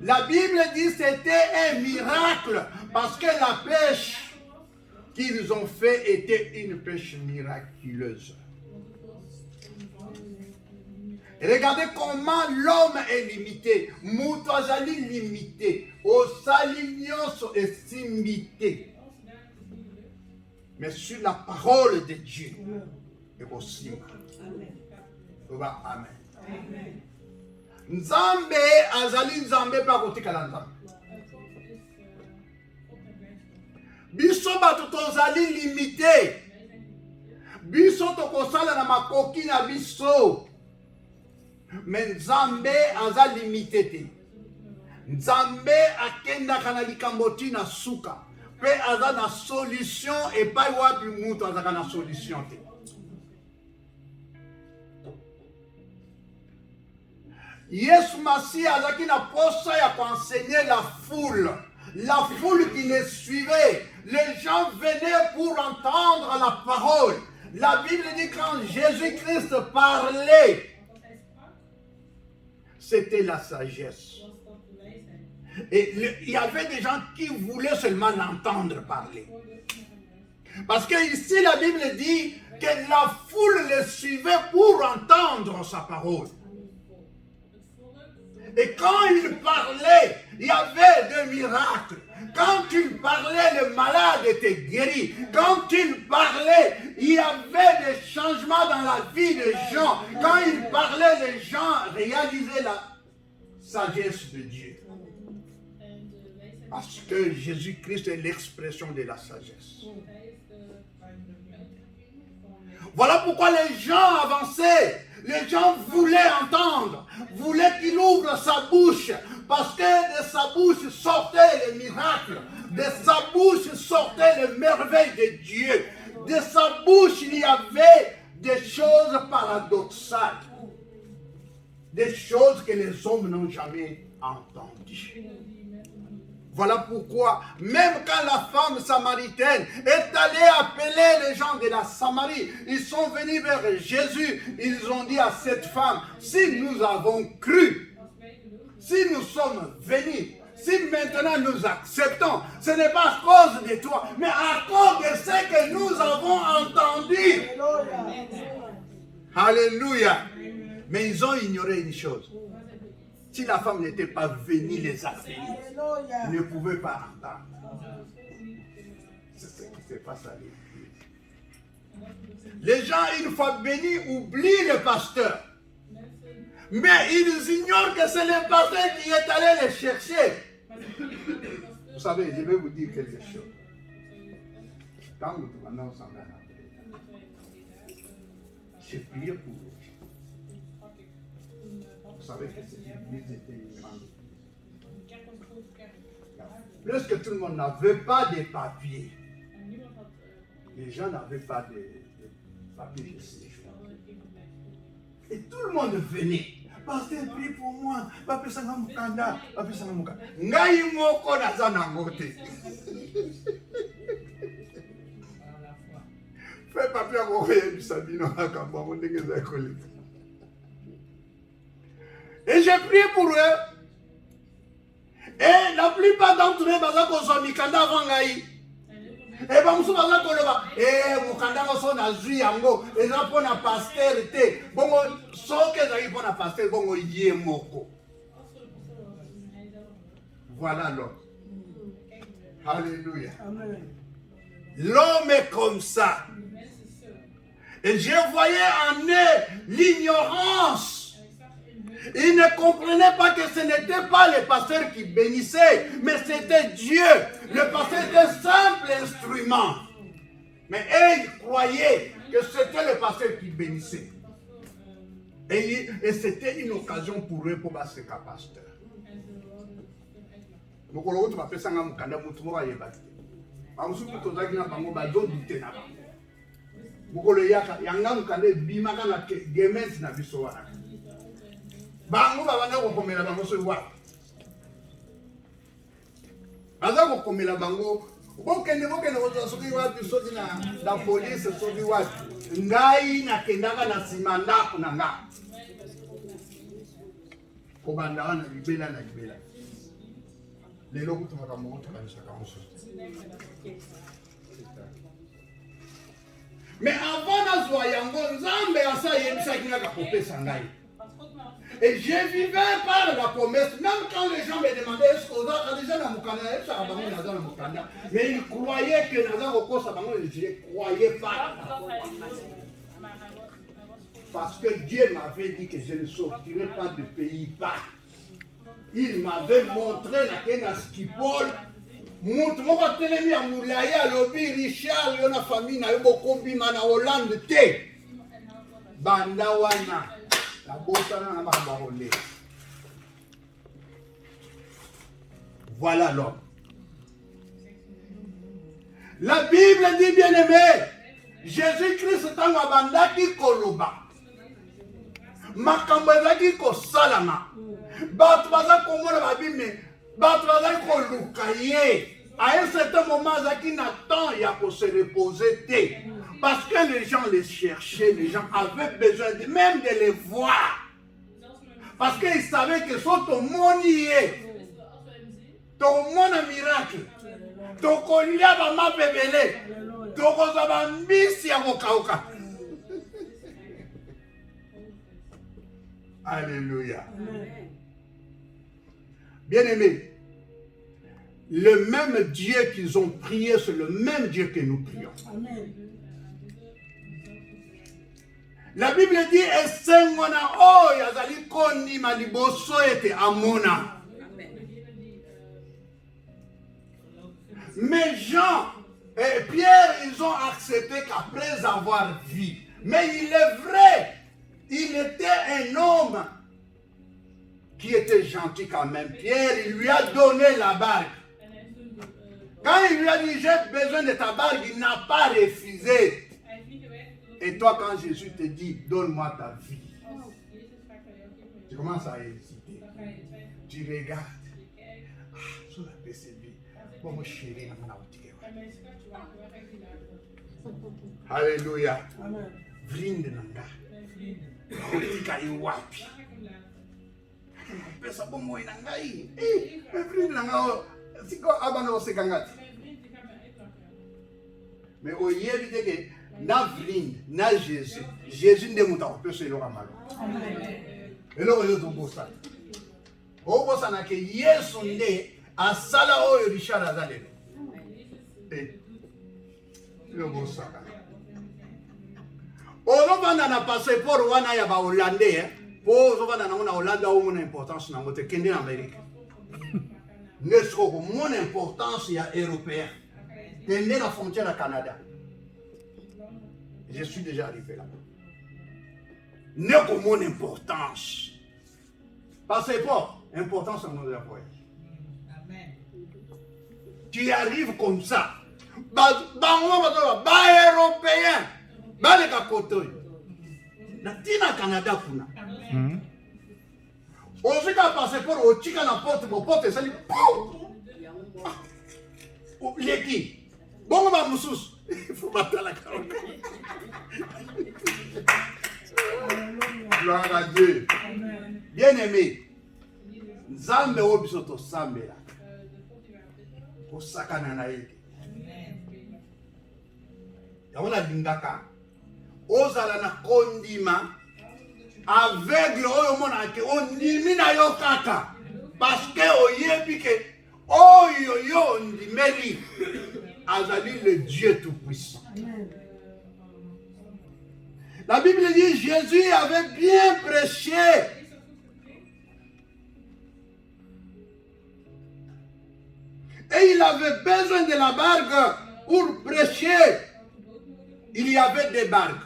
la Bible dit que c'était un miracle parce que la pêche qu'ils ont fait était une pêche miraculeuse. Et regardez comment l'homme est limité. Moutazali limité. Osalignos est limité. Mais sur la parole de Dieu, est aussi. Amen. Amen. Nzambe azali nzambe pa kotikala nzambe. Biso bato tozali limité. Biso tokosala na makoki na biso. Mais Nzambe aza limité te. Nzambe akendaka na likambo tina suka. Pe aza na solution et pas wapi mutu azaka na solution te. Yesu Masi azaki na posa ya enseigner la foule. La foule qui les suivait. Les gens venaient pour entendre la parole. La Bible dit quand Jésus-Christ parlait, c'était la sagesse. Et il y avait des gens qui voulaient seulement l'entendre parler. Parce que ici la Bible dit que la foule le suivait pour entendre sa parole. Et quand il parlait, il y avait des miracles. Quand il parlait, le malade était guéri. Quand il parlait, il y avait des changements dans la vie des gens. Quand il parlait, les gens réalisaient la sagesse de Dieu. Parce que Jésus-Christ est l'expression de la sagesse. Voilà pourquoi les gens avançaient. Les gens voulaient entendre, voulaient qu'il ouvre sa bouche, parce que de sa bouche sortaient les miracles, de sa bouche sortaient les merveilles de Dieu, de sa bouche il y avait des choses paradoxales, des choses que les hommes n'ont jamais entendues. Voilà pourquoi, même quand la femme samaritaine est allée appeler les gens de la Samarie, ils sont venus vers Jésus, ils ont dit à cette femme, si nous avons cru, si nous sommes venus, si maintenant nous acceptons, ce n'est pas à cause de toi, mais à cause de ce que nous avons entendu. Alléluia. Mais ils ont ignoré une chose. Si la femme n'était pas venue les accueillir, ils ne pouvaient pas entendre. C'est ce qui se passe à l'église. Les gens, une fois bénis, oublient le pasteur. Mais ils ignorent que c'est le pasteur qui est allé les chercher. Vous savez, je vais vous dire quelque chose. Quand nous demandons ensemble à la prière, j'ai prié pour eux. Vous savez que cette église était une grande église. Lorsque tout le monde n'avait pas de papiers, les gens n'avaient pas de papiers de séjour. Et tout le monde venait. Pasteur, prie pour moi. Papa Sanga Mukanda. Papa Sanga Mukanda. Ngai moko naza nango te. Fais papier à mourir du Sabino à Kamba. Mon dingue est collé. Et j'ai prié pour eux. Et la plupart d'entre eux, ils ont mis Kanda avant Ngai. Et bien, nous avons dit, Mukanda son azui yango, et là pour la pasteur te, bon, ce que j'ai pour la pasteur, bon, yé moko. Voilà l'homme. Alléluia. L'homme est comme ça. Et je voyais en eux l'ignorance. Ils ne comprenaient pas que ce n'était pas le pasteur qui bénissait, mais c'était Dieu. Le pasteur était un simple instrument. Mais eux, ils croyaient que c'était le pasteur qui bénissait. Et c'était une occasion pour eux pour passer qu'un pasteur. Donc, on va faire ça dans le canal, on va faire ça. On va faire ça dans le canal, on va faire ça. Mukolo yaka yanga mukande bimaka na gemens na biso wana bango babanda kokomela bango so wa aza kokomela bango bokende ko soki wapi soki na police soki wapi ngai nakendaka na nsima ndako na nga kobanda wana libela na libela lelo kutumaka mongo tokanisaka mosusu. Mais avant d'azwa yango, Nzambe asa yebisaki nga kopesa ngai. Et je vivais par la promesse, même quand les gens me demandaient est-ce qu'on a déjà dans mon canal, mais ils croyaient que Naza Rokosa, je ne croyais pas. Parce que Dieu m'avait dit que je ne sortirais pas de pays bas. Il m'avait montré la Kena Skipol. Montre moi telemi ya mulaya lobi Richard yona famille na yo bokombi mana Hollande te banda wana la bosana na mabarole. Voilà l'homme. La Bible dit bien aimé, Jésus-Christ tanga bandaki koloba makambo ezaki kosalama bato baza komona babime. À un certain moment, il n'a temps de se reposer. Parce que les gens les cherchaient, les gens avaient besoin même de les voir. Parce qu'ils savaient que soit ton monde y est, ton monde miracle, ton collier va m'appeler, ton va m'bisi à Mokaoka. Alléluia. Bien-aimés, le même Dieu qu'ils ont prié, c'est le même Dieu que nous prions. Amen. La Bible dit, Esengona o yazali koni maliboso ete amona. Mais Jean et Pierre, ils ont accepté qu'après avoir vu. Mais il est vrai, il était un homme qui était gentil quand même. Pierre, il lui a donné la barque. Quand il lui a dit, j'ai besoin de ta barque, il n'a pas refusé. Et toi, quand Jésus te dit, donne-moi ta vie, tu commences à hésiter. Tu regardes. Ah, je l'ai percevé. Bon, mon chéri, alléluia. Vrinde nanga. Otika iwapi. Pesa bomo inangai. Vrinde nanga. Siko abana osekangati. Mais au yébi que na vrinde, na Jésus. Jésus ne muta opesa elora malo. Elora yo tobosa. Obosa na ke Yesu nde asala oyo Richard azalelo. Yobosa. Ozobanda na passeport wana ya ba Hollandais, po ozobanda na Hollanda o mon importance na mote kende na Amérique. N'est-ce que mon importance ya européen. Kende na frontière à Canada. Je suis déjà arrivé là. N'est que mon importance. Passeport, importance à mon voyage. Amen. Tu arrives comme ça. Ba européen. Baleka kotoy. Na tina Canada kuna. Ozika passeport ochika na porte sali. Leki. Bongo ba mususu. Il faut battre la carotte. Gloire à Dieu. Bien-aimé. Nzambe obiso to sambela. Osakana na yeke. Yaona lingaka. Ozala na kondima aveugle oyo mona ke ondimi na yo kaka parce que oyebi ke oyo yo ndimeli azali le Dieu tout puissant. La Bible dit Jésus avait bien prêché Et il avait besoin de la barque pour prêcher. Il y avait des barques.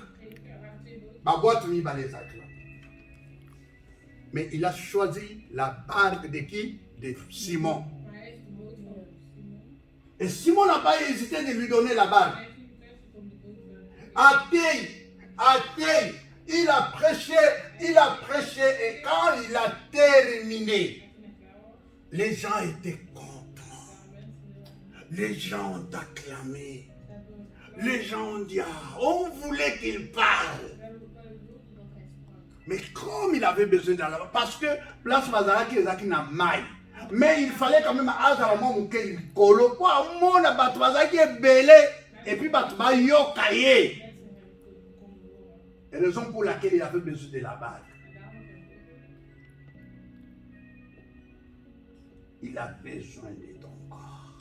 Mais il a choisi la barque de qui? De Simon. Et Simon n'a pas hésité de lui donner la barque. Athée, il a prêché, et quand il a terminé, les gens étaient contents. Les gens ont acclamé. Les gens ont dit, ah, on voulait qu'il parle. Mais comme il avait besoin d'aller, parce que place Mazaraki ezaki na mai, mais il fallait quand même azalamo muke kolo po amona bato bazaki ebele et puis bato ba yokaye. Raison pour laquelle il avait besoin de la barque. Il a besoin de ton corps.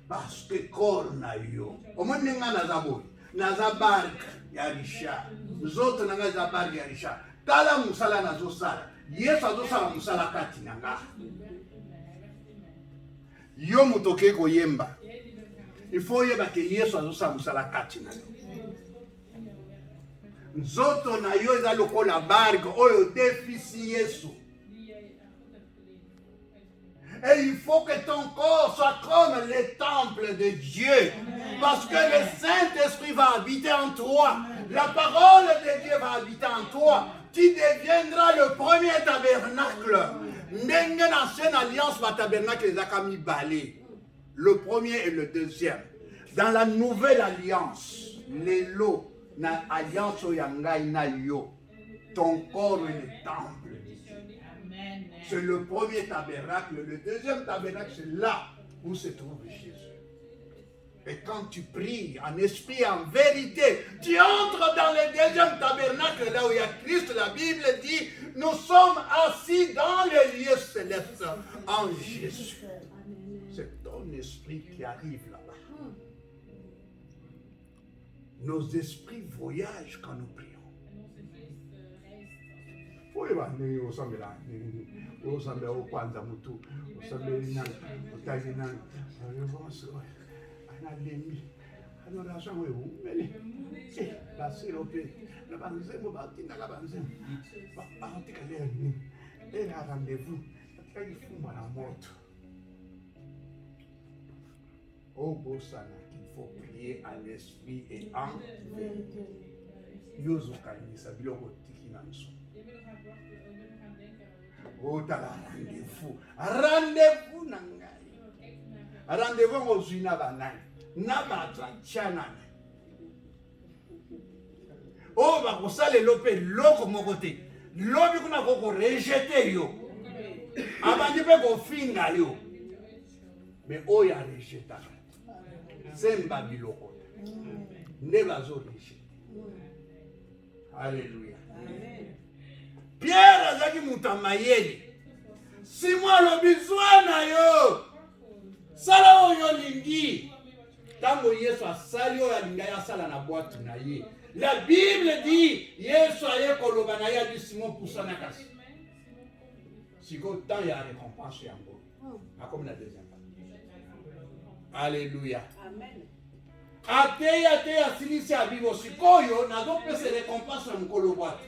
Parce que corps na yo. Au moins nenga naza barque ya Richard. Nous autres naza barque ya Richard. Tala musala nazo sala. Yesu azosala musala kati nanga. Yo mutoke koyemba. Il faut yeba ke Yesu azosala musala kati nanga. Nzoto na yo eza lokola barque oyo defisi Yesu. Et il faut que ton corps soit comme le temple de Dieu. Parce que le Saint-Esprit va habiter en toi. La parole de Dieu va habiter en toi. Tu deviendras le premier tabernacle. Ndenge l'ancienne alliance va tabernacle les akami balé. Le premier et le deuxième. Dans la nouvelle alliance, les lots, na alliance oyangai na yo. Ton corps est le temple. C'est le premier tabernacle. Le deuxième tabernacle, c'est là où se trouve Jésus. Et quand tu pries en esprit et en vérité, tu entres dans le deuxième tabernacle, là où il y a Christ. La Bible dit, nous sommes assis dans les lieux célestes en Jésus. C'est ton esprit qui arrive là-bas. Nos esprits voyagent quand nous prions. Oui, on s'en là. On s'en met au Kwanza Mutu. On s'en met au Tajinan. On a l'ennemi. Alors, la chambre est où? La sélopée. La banzème, la banzème. Et la rendez-vous. Il faut la mort. Oh, Bossana, qu'il faut prier à l'esprit et en vérité. Yozokani, ça veut dire que oh, t'as la rendez-vous. Rendez-vous, nangai. Rendez-vous, on suit na banane. Na batra, tchanane. Oh, bah, pour ça, les lopés, l'autre, mon côté. L'autre, qu'on a rejeté, yo. Avant de faire qu'on finga, yo. Mais, oh, il y a rejeté. C'est un babiloko. Ne va zo rejeté. Alléluia. Pierre azaki mutamayeli. Simon lo bizwana yo. Sala oyo lingi. Tango Yesu asali oyo alinga ya sala na boîte na ye. La Bible dit Yesu aye koloba na ya di Simon poussana kasi. Siko tant ya récompense yango. A comme la deuxième fois. Alléluia. Amen. Ateya silisi abibo sikoyo nazo pese récompense mukolo boîte.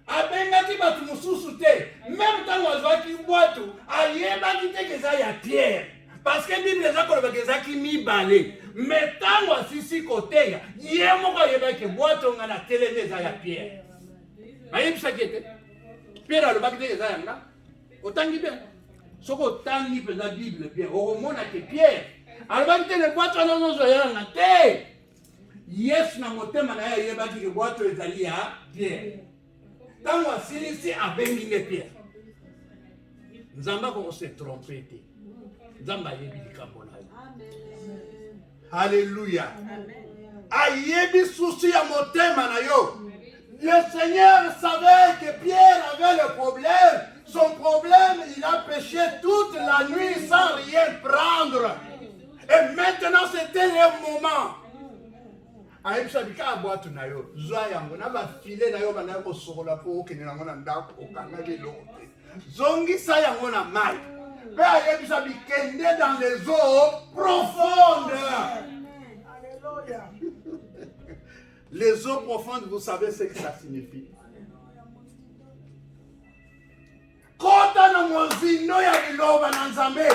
Abengaki batu mususu te, même tango azwaki boîte, ayebaki te keza ya Pierre. Parce que Bible eza koloba kezaki mibale. Mais tango asisi koteya, ye moko ayebaki boîte nga na teleme eza ya Pierre. Ayebisaki ete. Pierre alobaki te eza yanga. Otangi bien. Soko otangi peza Bible bien. Okomona ke Pierre. Alobaki te le boîte wana nozo yanga te. Yesu na motema na ye ayebaki ke boîte ezali ya Pierre. Tango asilisi abengi ne Pierre. Nzamba ko se tromper te. Nzamba yebi likambo na yo. Alléluia. Ayebi souci ya motema na yo. Le Seigneur savait que Pierre avait le problème. Son problème, il a péché toute la nuit sans rien prendre. Et maintenant, c'était le moment. ayebisa bika boîte na yo zwa yango na ba filet na yo bana ko sokola po okene nango na ndako okanga lelo zongisa yango na mai pe ayebisa bikende dans les eaux profondes. Alléluia. Les eaux profondes, vous savez ce que ça signifie. Kota na mozino ya biloba na nzambe.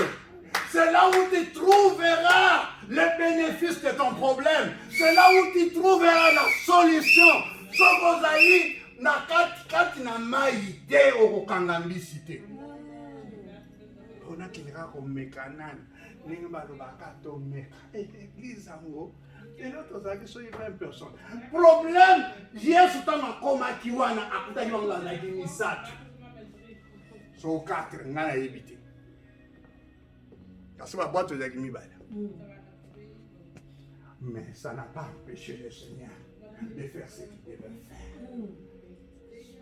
C'est là où tu trouveras le bénéfice de ton problème. C'est là où tu trouveras la solution. Sokozali na kati na mai te okokanga mbisi te. On a kilika ko mekanani. Ningi balobaka to meka. Église yango. Et l'autre ça qui sont 20 personnes. Problème, Jésus t'a makoma kiwana akuta yonga na kimisatu. So 4 ngana yebite. Parce que ma boîte de kimibala. Mais ça n'a pas empêché le Seigneur de faire ce qu'il devait faire.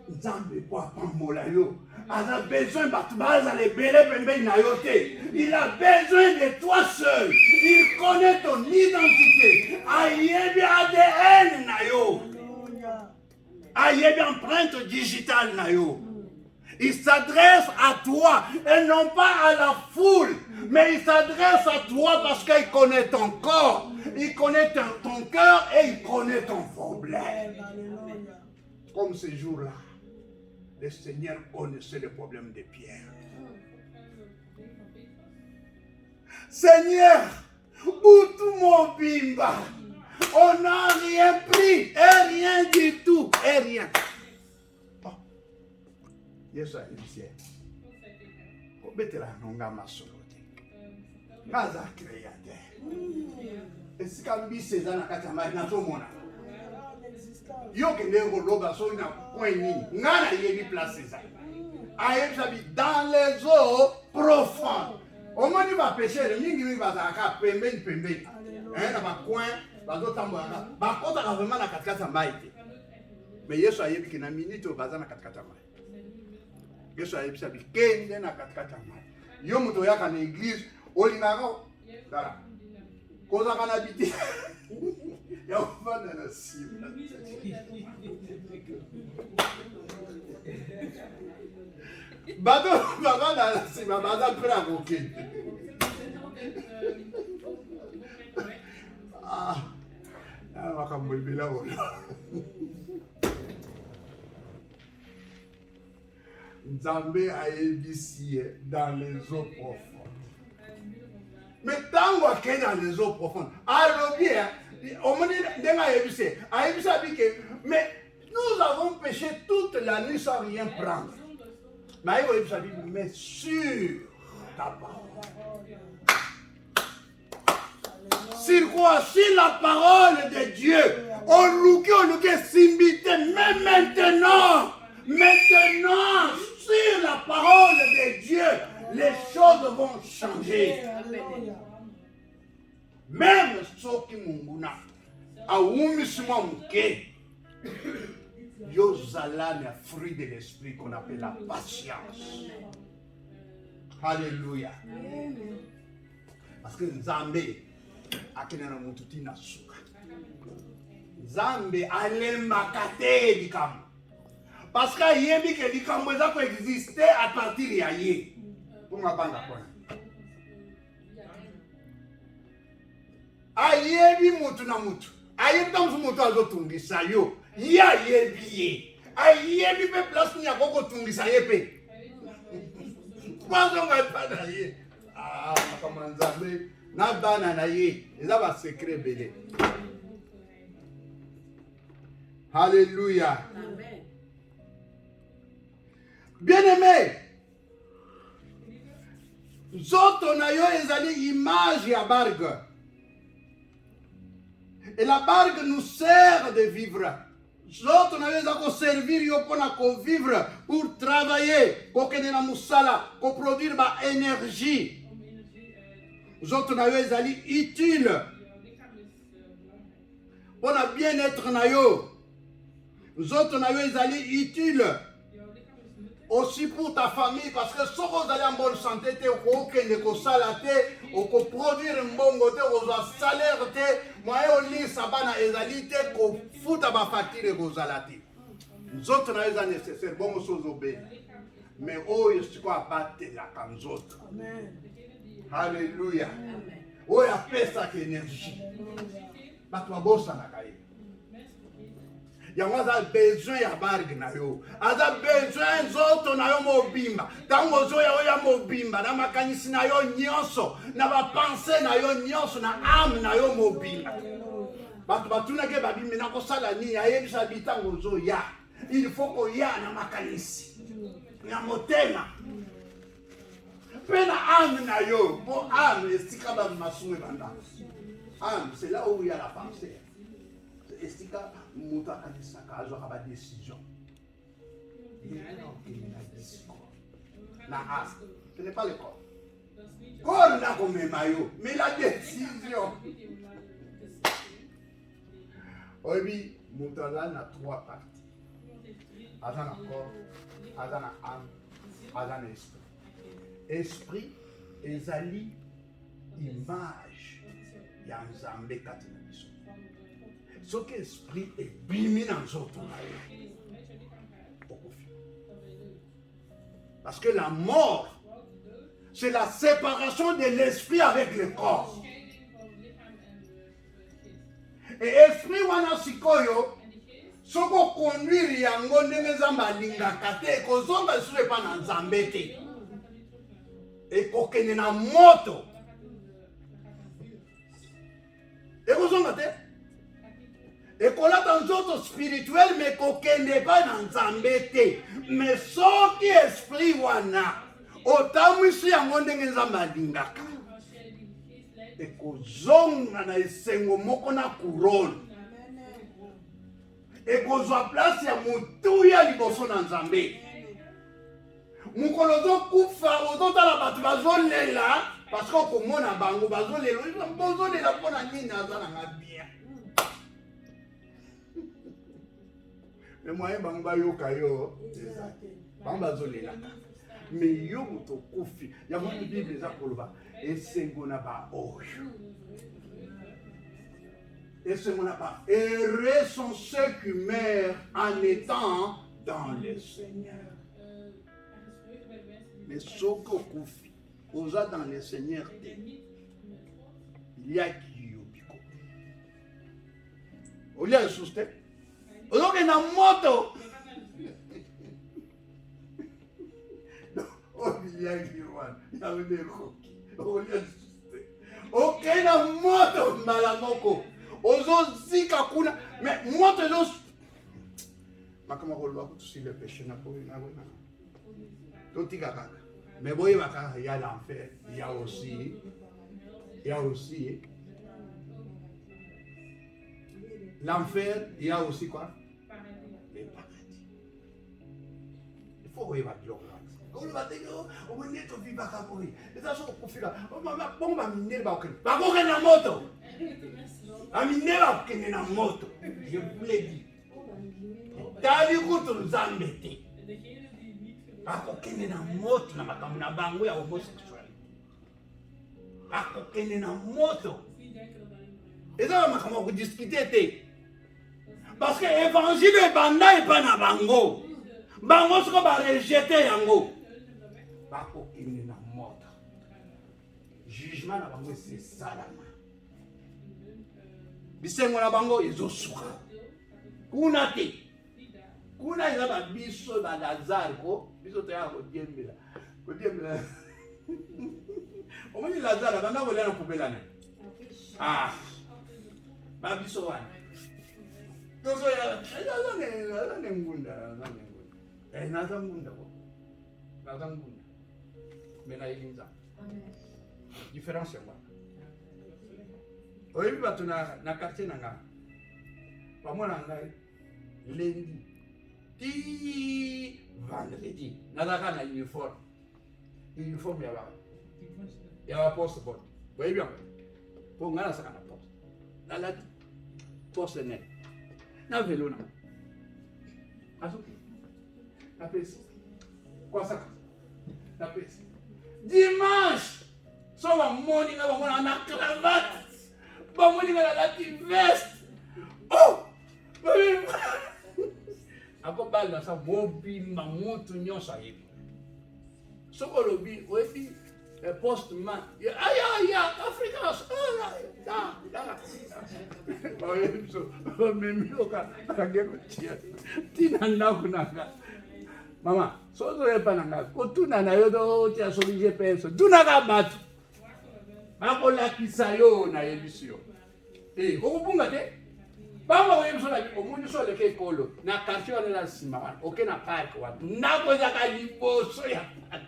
Nzambe kwa pambola yo. A besoin batbaza les belé pembe na yo te. Il a besoin de toi seul. Il connaît ton identité. Ayebi ADN na yo. Ayebi empreinte digitale na yo. Il s'adresse à toi et non pas à la foule. Mais il s'adresse à toi parce qu'il connaît ton corps. Il connaît ton cœur et il connaît ton problème. Comme ce jour-là. Le Seigneur connaissait le problème de Pierre. Seigneur, où tout mon bimba, on n'a rien pris, et rien du tout, et rien. Oh. Yesu alisiye. Obetela nonga masolote. Ngaza créateur. Esika mbisi eza na kati ya mai nazomona. Yo kende koloba so na point nini ngana yebi place ça ayebisa dans les eaux profondes omoni ba pêcheur mingi ba zaka pembeni na ba coin ba zo tambola ba kota ka vraiment na katikati ya mai te mais Yesu ayebi ke na minute baza na katikati ya mai Yesu ayebisa kende na katikati ya mai yo moto yaka na église olingaka dala koza kana biti ya ufanda na simu bato baba na simu baza prêt kokende makambo ebela oyo Nzambe ayebisi ye dans les eaux profondes. Mais tant qu'on est dans les eaux profondes, alors bien, mais nous avons péché toute la nuit sans rien prendre. Mais sur ta parole. Sur quoi? Sur la parole de Dieu. On loue, simbite, mais maintenant, sur la parole de Dieu, les choses vont changer. Même soki munguna aoumisuma muke yozala na fruit de l'esprit qu'on appelle la patience. Alléluia. Parce que Nzambe akena na mututi na suka. Nzambe alemaka te likambo. Parce que yebi ke likambo eza ko exister à partir ya ye. Pour mabanga kwa. Ayebi mutu na mutu. Ayebi tamusu mutu azotungisa yo. Ya yebi ye. Ayebi pe place ni akoko tungisa ye pe. Kwazo ngapa na ye. Kama Nzambe na bana na ye. Eza ba secret belé. Alléluia. Amen. Bien-aimé, zoto na yo ezali image ya bargue. Et la bargue nous sert de vivre. Zoto na yo ezako servir yo pona ko vivre, pour travailler, ko kende na musala, ko produire ba énergie. Zoto na yo ezali utile. Pona bien-être na yo. Zoto na yo ezali utile. aussi pour ta famille, parce que si vous allez en bonne santé, vous pouvez produire un bon côté, vous avez un salaire, vous avez un sabana ezalité, vous foutez ma facture, vous allez. Nous autres, nous avons nécessaire, bon, nous sommes obéis. Mais oh, je suis quoi battre la comme nous autres. Alléluia. Oh, il y a personne qui énergie. Bah, tu vas bosser na kaye. Il y a besoin de bargue na yo. Aza besoin zoto na yo mobimba. Tango zo ya mobimba na makanisi na yo nyonso, na ba pensée na yo nyonso, na âme na yo mobimba. Bato batuna ke babimba na ko sala ni ya yebisa bitango zo ya. Il faut ko ya na makanisi. Na motema. Pena âme na yo, pour âme estika ba masume banda. Âme, c'est là où il y a la pensée. Estika muta kanisa kazo kaba décision. Il y a une décision. Na âme, ce n'est pas le corps. Corps n'a comme maillot, mais la décision. Oui, mutala na trois parties. Azana corps, azana âme, azana esprit. Esprit ezali image ya Nzambe kati na biso. Soki esprit ebimi na nzoto na yo, okofi. Parce que la mort, c'est la séparation de l'esprit avec le corps. Et esprit wana sikoyo, soko conduire yango ndenge Nzambe alingaka te, kozonga lisusu epa na Nzambe te. Ekokende na moto. Ekozonga te. Ekolata nzoto spirituel mais kokende pa na Nzambe te. Mais soki esprit wana otamwisi yango ndenge Nzambe alingaka, ekozonga na esengo moko na couronne. Ekozwa place ya motuya liboso na Nzambe. Mukolozo kufa ozotala bato bazolela parce que komona bango bazolela bazolela pona nini azana nga bien. Mais moyen bango bayoka yo bango bazolela. Mais yo moto kufi ya mo Bible eza koloba esengo na ba oyo. Esengo na ba heureux sont ceux qui meurent en étant dans le Seigneur. Mais ce qu'on confie, osa dans le Seigneur, il y a qui yobiko. Au lieu de souster, au lieu de na moto, oh il y a qui wan, il y a une roki. Au lieu de souster, ok na moto malamoko, ozo zika kuna, mais moto zo. Makama kolwa kutusi le péché na po na bona. Mais bon, il y a l'enfer, il y a aussi l'enfer, il y a aussi quoi? Le paradis. Il faut voir la gloire. On va dire, on est au vivant à mourir. Les gens sont confiés là. On va miner la moto. Va courir la moto. Va miner la moto. Je vous l'ai dit. T'as dit que tu nous as embêtés. Akokende na moto na makambo na bango ya homosexuel. Akokende na moto. Eza makambo ko discuter te. Parce que évangile e banda e pa na bango. Bango soko ba rejeter yango. Bakokende na moto. Jugement na bango c'est salama. Bisengo na bango ezosuka. Kuna te. Kuna eza ba biso ba Lazare ko biso te ya ko diembela. Ko diembela. Omoni Lazare banda ko lena poubela na. Ah. Ba biso wana. Tozo ya eza ne ngunda, eza ne ngunda. Naza ngunda ko. Naza ngunda. Mena ilinza. Amen. Différence ya wana. Oyebi bato na quartier na nga. Pamona ngai lundi ti vendredi nazaka na uniforme ya ba poste board. Voyez bien. Pour nga nasaka na poste. Nalati poste net. Na velo na. Aso. Na pesi. Quoi ça? La peste. Dimanche, so va morning, on a la cravate. Bon morning, on a la petite veste. Oh! Ako bal na sa mobi mamutu nyonso ayebi. Soko lobi, oyebi postman. Aya, Africanos. Oyebi so, memi oka kageko tia. Tina ndako nanga. Mama, sozo yepa nanga. Kotuna na yo do tia so GPS. Tuna ka batu. Ako lakisa yo na yebisi yo. Kokubunga te. Bamba oyebi so la omundu so leke ekolo. Na quartier wana na sima wana. Oke na park wana. Ndako zaka liboso ya park.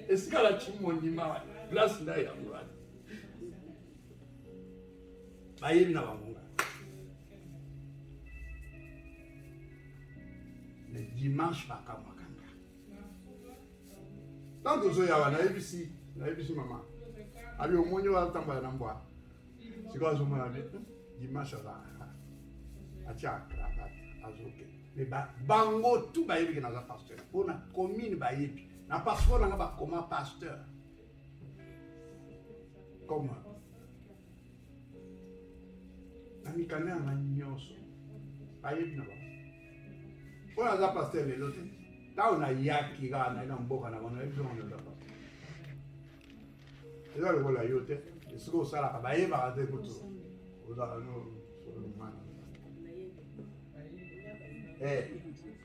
Esika la chimondima wana. Place na ya wana. Bayebi na bangunga. Le dimanche bakamakanga. Tanto zo ya wana ebisi mama. Abi omonyo wa tamba na mbwa. Siko zo mwana dimanche za. Atia cravate azoke. Mais bango tout bayebi ke na za pasteur. Pona commune bayebi. Na passeport nga ba comme pasteur. Comment? Ami kana na nyoso. Bayebi na ba. Pona za pasteur le lote. Ta ona yaki ga na mboka na bana ebi on za pasteur. Eza le kola yote. Esiko sala ka bayeba ka te kutu. Oza no so mana.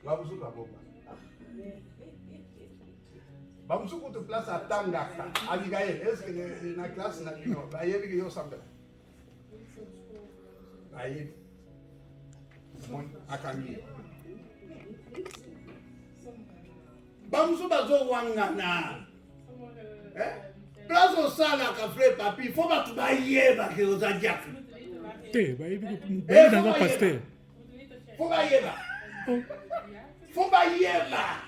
Vamos à bomba. Vamos à place à Tangaka. Abigail, est-ce que la classe n'a pas de aïe que yo semble. Aïe. Mon akami. Vamos à bazo wangana. Place au sala ka frère papi, faut pas tu bailler ba que aux adiak. Bailler dans un pasteur. Faut bailler ba. Faut bailler là.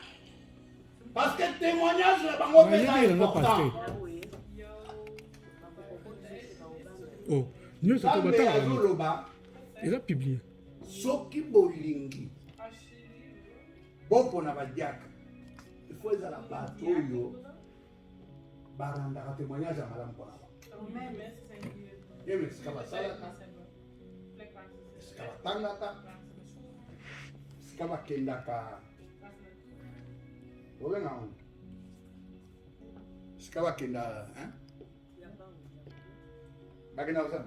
Parce que témoignage de bango est important. Oh, nous sommes pas là. Il a publié. Soki bolingi. Bopo na badiaka. Il faut être à la batoyo. Baranda ka témoignage à madame Pona. Amen. Yeme skaba salaka. Skaba tangata. Skaba kendaka. Ovenga on. Skaba kenda, hein? Bagina osan.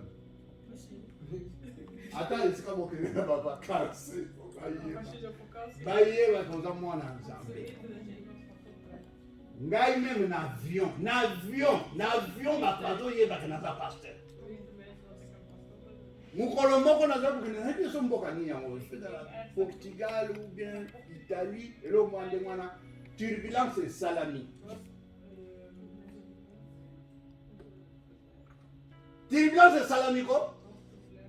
Ata skaba kenda baba kasi. Baye ba koza mwana nzambe. Ngai même na avion ba pazo yeba kana za pasteur. Mukolo moko na zabu kena hadi so mboka ni yango Portugal ou bien Italie et le mwande mwana turbulence et salami. Turbulence et salami ko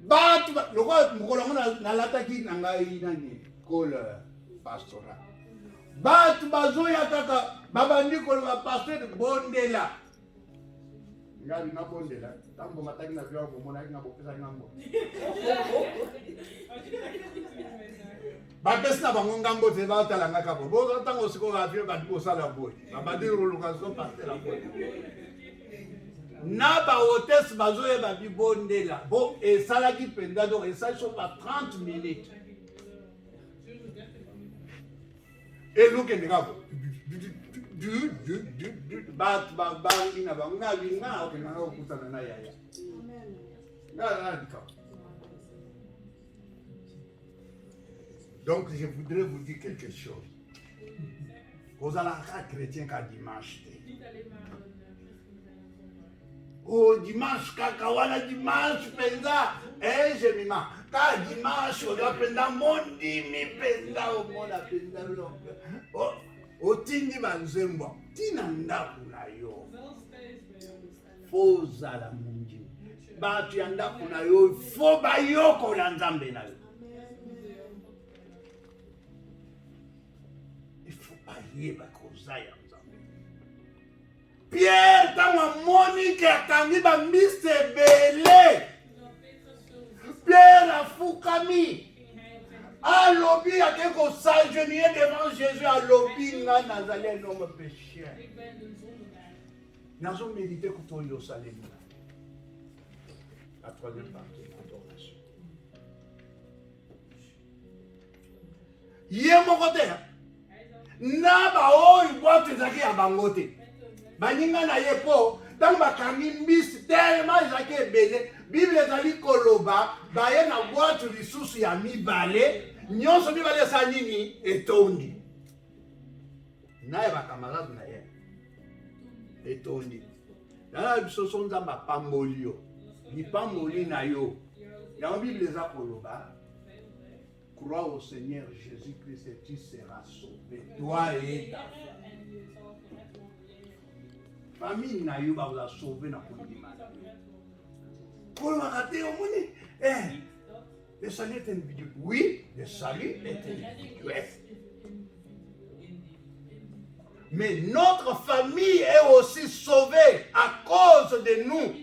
batu loko mukolo mona na lataki na ngai nani kol pastoral. Batu bazoya kaka babandi ko ba pasteur bondela. Ngali na bondela. Tambo mataki na vyo ko mona ina bopesa ngambo. Ba pesa bango ngambo te ba tala ngaka bo. Bo tango siko ga vyo ba diko sala boy. Ba di relocation pasteur la boy. Na ba hôtesse bazoye ba bi bondela. Bo e sala ki penda donc e sala so pa 30 minutes. Et look at the gabo. Bat ina ba nga okay na okutana na yaya. Donc je voudrais vous dire quelque chose. Vous allez à chrétien qu'à dimanche. Oh dimanche kaka wala dimanche penza je mima ka dimanche on doit penda mondi mi penda o mona penda lo o tindi banzembo tina ndaku na yo foza la munji ba tu ndaku na yo fo ba yoko na nzambe na yo il faut pas yeba kozaya Pierre, tant Monique akangi ba misebele. Pierre a fukami. Alobi a quelque s'agenouiller devant Jésus. Alobi n'a nazali un homme pécheur. Nous avons médité que toi yo salé. La troisième partie de l'adoration. Yé mon côté. Na ba oyi boite zaki ya bangote. Baninga na yepo. Tant bakangi mbisi tellement zaki ebele. Bible ezali koloba baye na boite lisusu ya mibale. Nyonso mibale sa nini etondi. Naye bakamarade na ye. Etondi. Nana biso so nzamba pamboli yo. Ni pamboli na yo. La Bible eza koloba. Crois au Seigneur Jésus-Christ et tu seras sauvé. Toi et ta famille na yo ba vous sauver na kondima. Pour rater au monde. Le salut est individuel. Oui, le salut est individuel. Mais notre famille est aussi sauvée à cause de nous,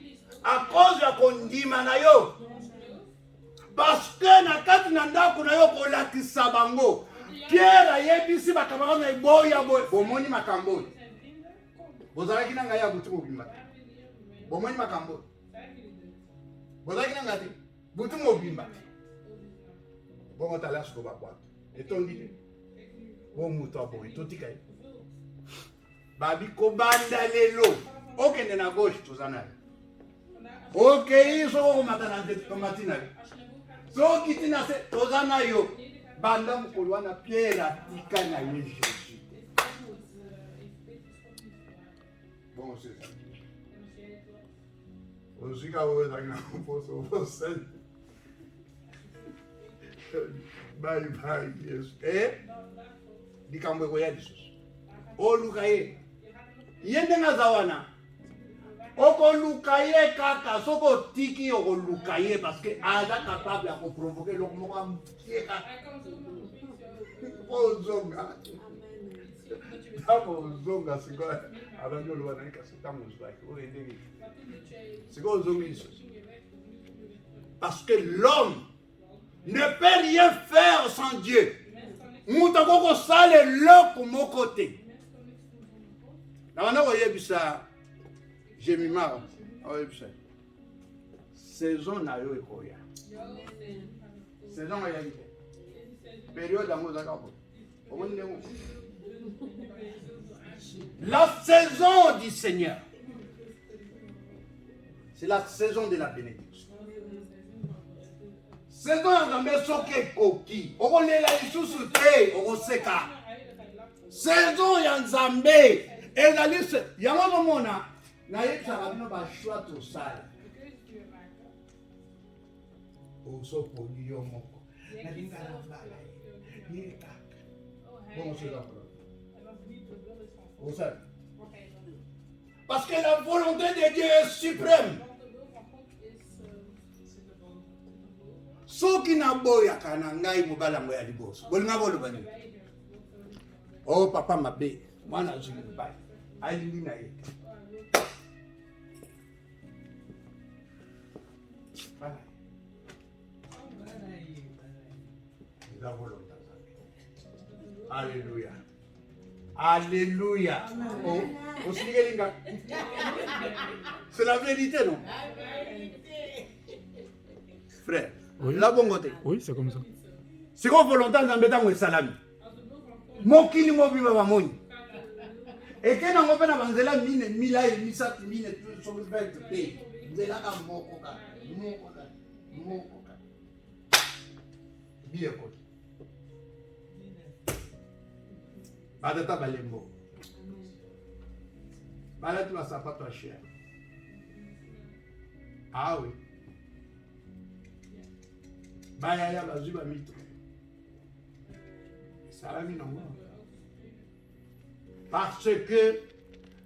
à cause de kondima na yo. Parce que na kati na ndako na yo kolakisa bango. Pierre ayebisi bakamara na boya boy. Bomoni makambo. Bozalaki na ngaya butu mobimba. Bomoni makambo. Bozalaki na ngati butu mobimba. Bon tala sko ba kwa. Etondi. Bon muto abo etotika. Babi kobanda lelo. Okende na gauche tozana. Okay, so matana matina. So kitina se tozana yo. Banda mkolwa na Pierre tika na Jésus. Bon c'est ça. Osika wewe na kuposo você. Bye bye yes. Dikamwe ko ya Jesus. Olukaye. Yende na zawana. Oko lukaye kaka soko tiki oko lukaye parce que ada capable à provoquer le moment kieka. Ozonga. Tamo zonga siko abanyo lo wana kasi tamo zwa. O endeli. Siko zonga iso. Parce que l'homme ne peut rien faire sans Dieu. Moutako sale loko mokote. Na wana oyebisa Jemima oyebisa. Saison na yo ekoya. Saison ya yite. Période amour zakabo. Omoni nemo. La saison du Seigneur. C'est la saison de la bénédiction. Saison ya Nzambe soke koki. Okolela lisusu te okoseka. Saison ya Nzambe ezali yango bomona na yebisaka bino bashwa tosala. Osopoli yo moko. Nalinga na mbala ye kaka. Bon c'est d'accord. Parce que la volonté de Dieu est suprême. Soki na boya kana ngai mobala ngo ya liboso. Bolinga bolo bani. Oh papa mabe, mwana zulu bai. Alingi na ye. Voilà. La volonté. Alléluia. Alléluia. Oh, c'est la vérité, non? Frère, oui. La bonne côté. Oui, c'est comme ça. C'est qu'on volonté d'embêter mon salami. Mon kili mo biba ba moni. Et que na ngopena banzela mine mila et misat mine tout sur le fait de nzela ka moko ka. Bien quoi. Badata balembo. Balatu la sapato cher. Ah oui. Bayaya bazuba mito. Salami non. Parce que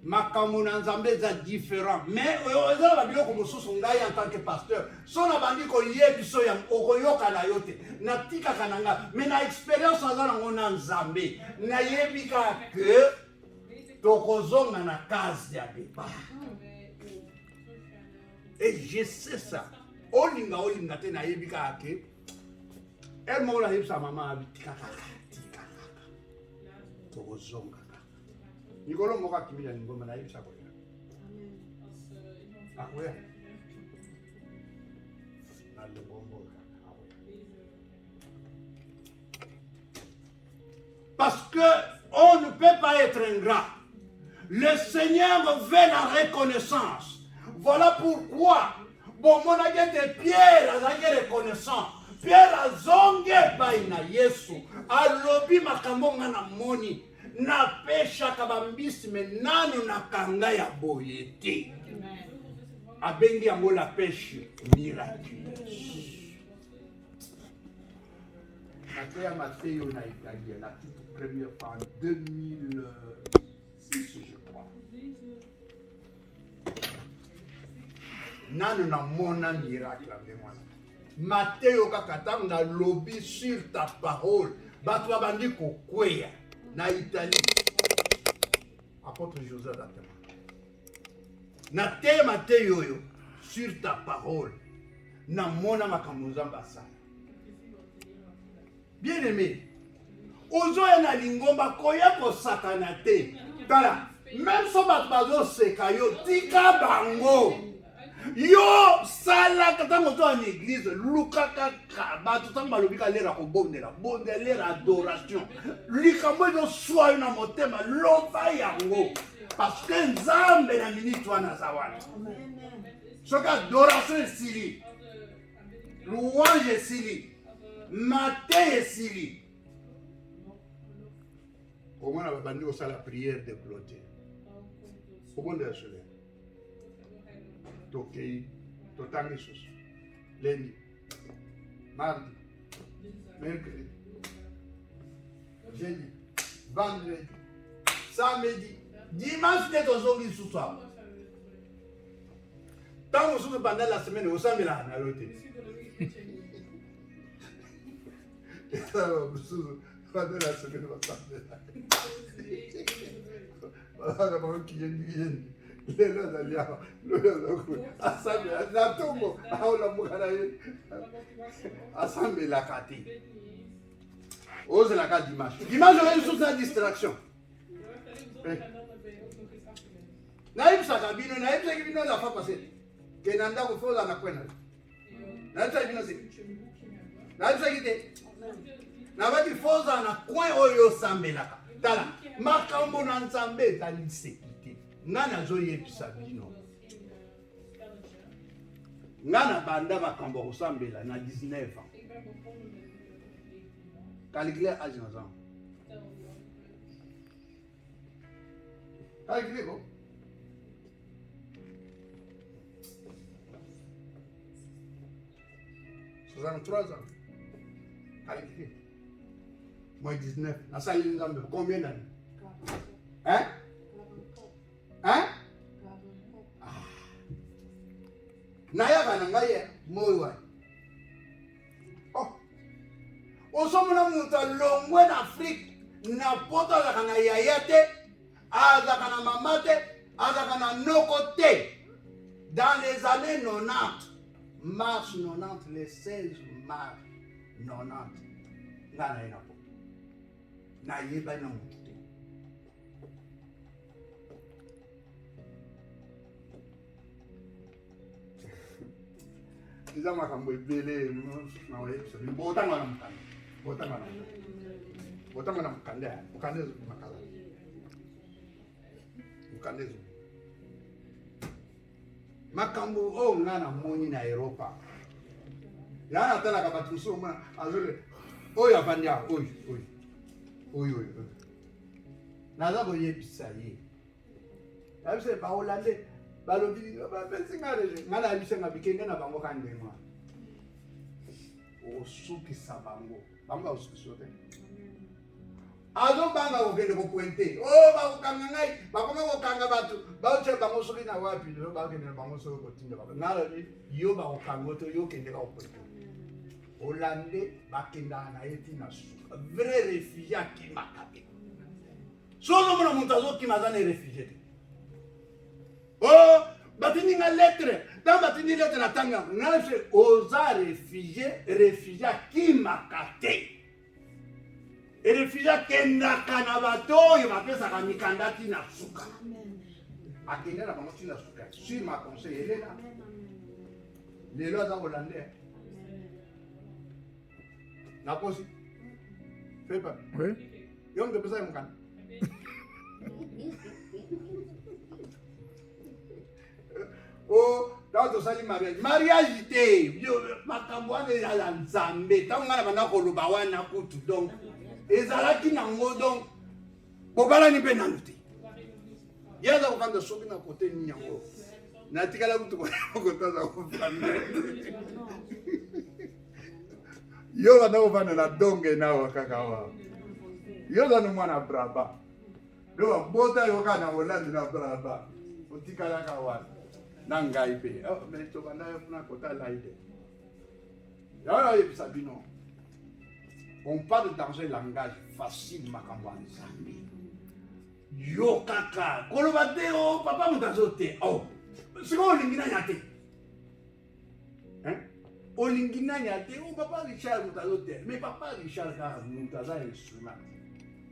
makambo na Nzambe est différent. Mais eza ba biloko mosusu ngai en tant que pasteur. So na bandi ko yebiso ya okoyoka na yote. Na tika kananga. Mais na expérience aza na ngona Nzambe. Na yebika que tokozonga na case ya départ. Et je sais ça. Olinga te na yebika que Elle m'a dit sa maman tika kaka. Tozonga kaka. Nikolo moka kimia ngoma na yibisa kwa. Akoya. Na lengombo kaka. Parce que on ne peut pas être ingrat. Le Seigneur veut la reconnaissance. Voilà pourquoi, bon, mon agent Pierre a reconnaissant. Pierre a zonge baina Yesu. Alobi makambonga na moni. Na pesha kabambisi menano na kanga ya boyeti. Abengi yango la pêche miraculeuse. Nakoya Matteo na Italie, la toute première fois en 2006, je crois. Nanu na mona miracle avec Matteo kakatang na lobby sur ta parole. Batwa bandi kokweya na Italie. Apôtre Joseph Datema. Na te Matteo yo sur ta parole. Na mona makamuzamba sana. Bien aimé. Ozoya na lingomba koya ko sakana te. Tala, même so batbazo sekayo tika bango. Yo sala kata moto en église lukaka bato tanga balobika lera ko bondela lera adoration likambo yo soyo na motema loba yango parce que nzambe na minute wana zawana soka adoration esili louange esili mate esili au moins on va bandir la prière de clôture au bon de la soleil. Tokei, Totangisus, lundi, mardi, mercredi, jeudi, vendredi, samedi, dimanche, c'est au jour ce soir. Tant que pendant la semaine, au samedi, là, on a l'hôtel. Pendant la semaine, au samedi, là. Lelo zalia lelo asambe na tongo aula mukana ye asambe la kati ose la kati dimanche on est sous la distraction naibsa kabino la fa passer kenanda ko foza na kwena naibsa bino se naibsa kite na bati foza na coin oyo sambelaka tala makambo na nzambe talise ngana zoye pisabino ngana banda makambo kosambela na 19 ans calculer âge na zan calculer ko ans calculer moins 19 na sali nzambe combien d'années hein hein? Naya kanangaye moyo. Oh. Osomona muta longwe na Afrique na pota la kana yayate, aza kana mamate, aza kana nokote. Dans les années 90, mars 90, le 16 mars 90, ngana ina po. Na yeba na mutu. Iza makambo ebele na websa botanga na mukanda makala mukande makambo o ngana moni na Europa yana tala ka batuso ma azole oyo avandia oyo naza ko yebisa ye abise ba Hollandais balobi ba besingare ngala bisenga bikende na bango kandema osuki sabango banga osukisote azo banga okende ko pointe ba ukanga ngai bakoma ko kanga batu ba uche bango soki na wapi lo ba kende bango soki ko tinda ba ngala ni yo ba ukanga to yo kende ka pointe Hollandais bakenda na yeti na su vrai réfugié qui makabe solo mona mutazo ki mazane réfugié. Oh, batindi nga lettre dans batindi lettre na tanga nga fait oza réfugié akimaka te réfugié akendaka na bato oyo bapesaka mikanda tina suka akende na bango tina suka sur ma conseil elela lelo aza hollandais nakosi fepa Oui. yo ngepesa mukanda Dans tosali mariage te makambo wana ezala nzambe ntango nga na banda koloba wana kutu donc ezalaki nango donc bobalani mpe nanu te ye aza kofanda soki na kote nini yango natikala kutu kote aza kofanda yo banda kofanda na donge nawa kaka wa yo oza no mwana braba do babota yo kaka na holande na braba otikalaka wana na ngai mpe mais tobanda yo mpona kotala ide yaoyo oyebisa bino on parle dans un langage facile makambo ya nzambe yo kaka koloba te o papa moto azo te sikoyo olingi nanya te olingi nanya te o papa Richard moto azo te mais papa Richard kaka moto aza instrument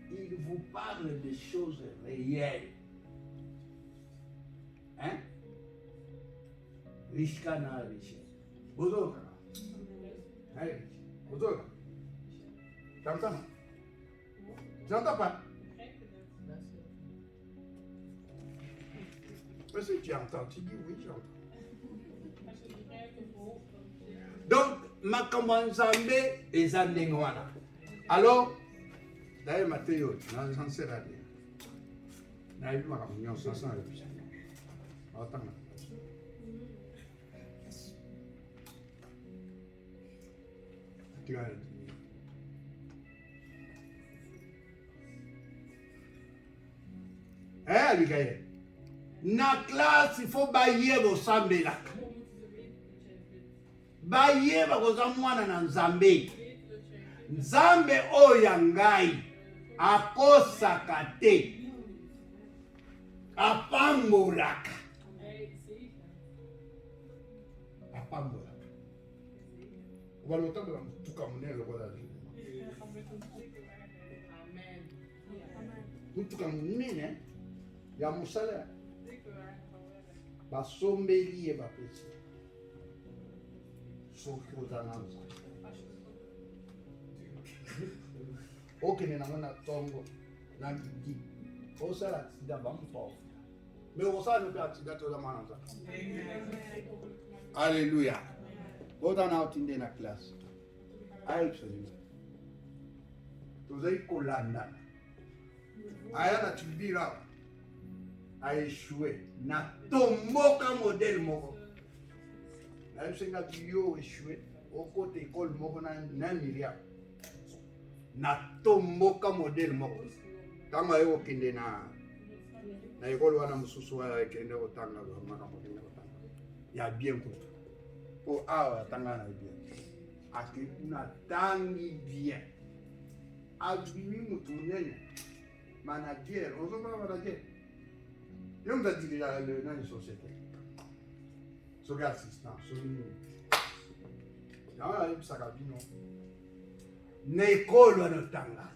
il vous parle des choses réelles Rishka na Richard. Bozoka. Hey, bozoka. Tu entends? Tu n'entends pas? Mais si tu entends, tu dis oui, j'entends. Donc, makambo nzambe eza ndenge wana. Alors, d'ailleurs Matteo, j'en sais rien. Nayebi makambo nyonso na yebi. Otanga. Abigail. Na classe, il faut bailler vos sambelaka. Bailler bakoza mwana na nzambe. Nzambe oyo ngai akosaka te. Apambolaka. Apambolaka. Walota ba mutuka munene lokola li. Mutuka munene ya musala. Basombeli e bapesi. Soki ozananza. Okene na mona tongo na ngidi. Osala accident bamupa. Mais osala no pe accident oza mananza. Alléluia. Bota na otinde na classe. Ayi tshoni. Tozai kolanda. Aya na tibira. A échoué. Na tomboka modèle moko. Na yusenga biyo échoué. Au côté école moko na milia. Na tomboka modèle moko. Tanga yo kende na école wana mususu wa kende otanga makambo kende otanga. Ya bien kutu. Po awa tanga na bien. Ake kuna tangi bien. Abimi mutu nene. Manager, ozo ba manager. Yo mta dire le na société. Soki assistant, soki ya ibisaka bino. Na école wana otanga.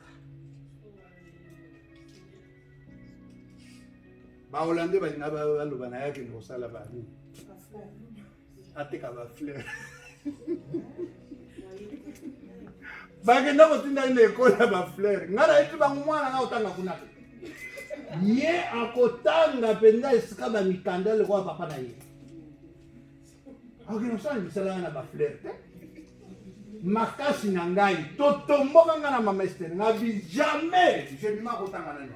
Ba Hollande ba ina ba loba na yake no sala ba ni. Ateka ba fleur. Bagenda kotinda ine école ba fleur. Ngara iti ba mwana na otanga kuna. Ye akotanga penda esika ba mikanda le kwa papa na ye. Ok, no sala misala na ba fleur te. Makasi na ngai totomboka nga na mama Esther na bi jamais je ne m'akotanga na no.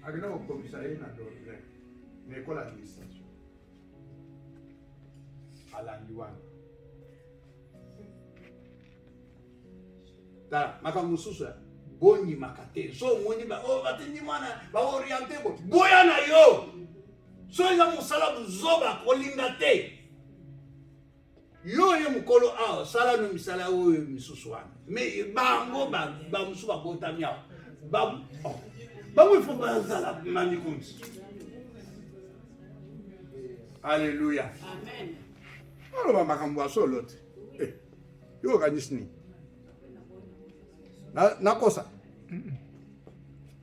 Agenda ko commissariat na doré. Na école administration. Alangiwana. Ta makamususu boni makate so moni ba batindi mwana ba orienté bo boya na yo so eza musala buzoba kolinga te yo ye mukolo a sala no misala oyo misusu wana mais bango ba musu ba botami awo ba mo fo ba zala mani kunzi Alléluia. Alors, makambo aso l'autre. Yo organisni. Na kosa.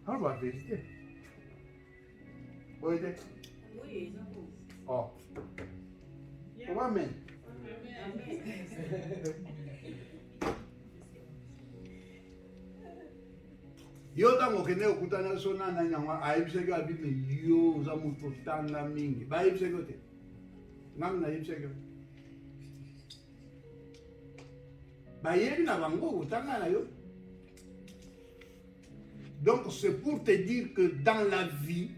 Alors, la vérité. Oui. Oh. Amen. Yo tango kene okutana sona na nyangwa ayibiseke abini yo za mutu tanga mingi. Ba ayibiseke te. Ngam na ayibiseke. Ba yebi na bango utanga na yo. Donc c'est pour te dire que dans la vie,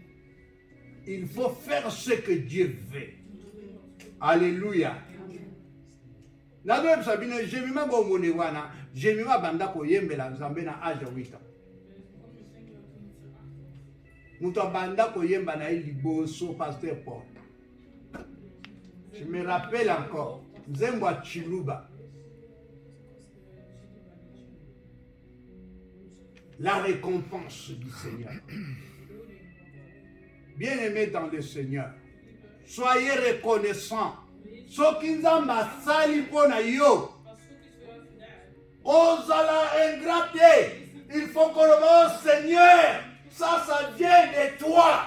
il faut faire ce que Dieu veut. Alléluia. Nazo sabine jemima bomone wana, jemima banda ko yembela nzambe na âge 8 ans. Muto banda ko yemba na liboso pasteur Paul. Je me rappelle encore, Nzembo Chiluba. La récompense du Seigneur. Bien-aimés dans le Seigneur, soyez reconnaissants. Soki nzamba sali pona yo. Ozala ingraté. Il faut que le mot Seigneur, ça vient de toi.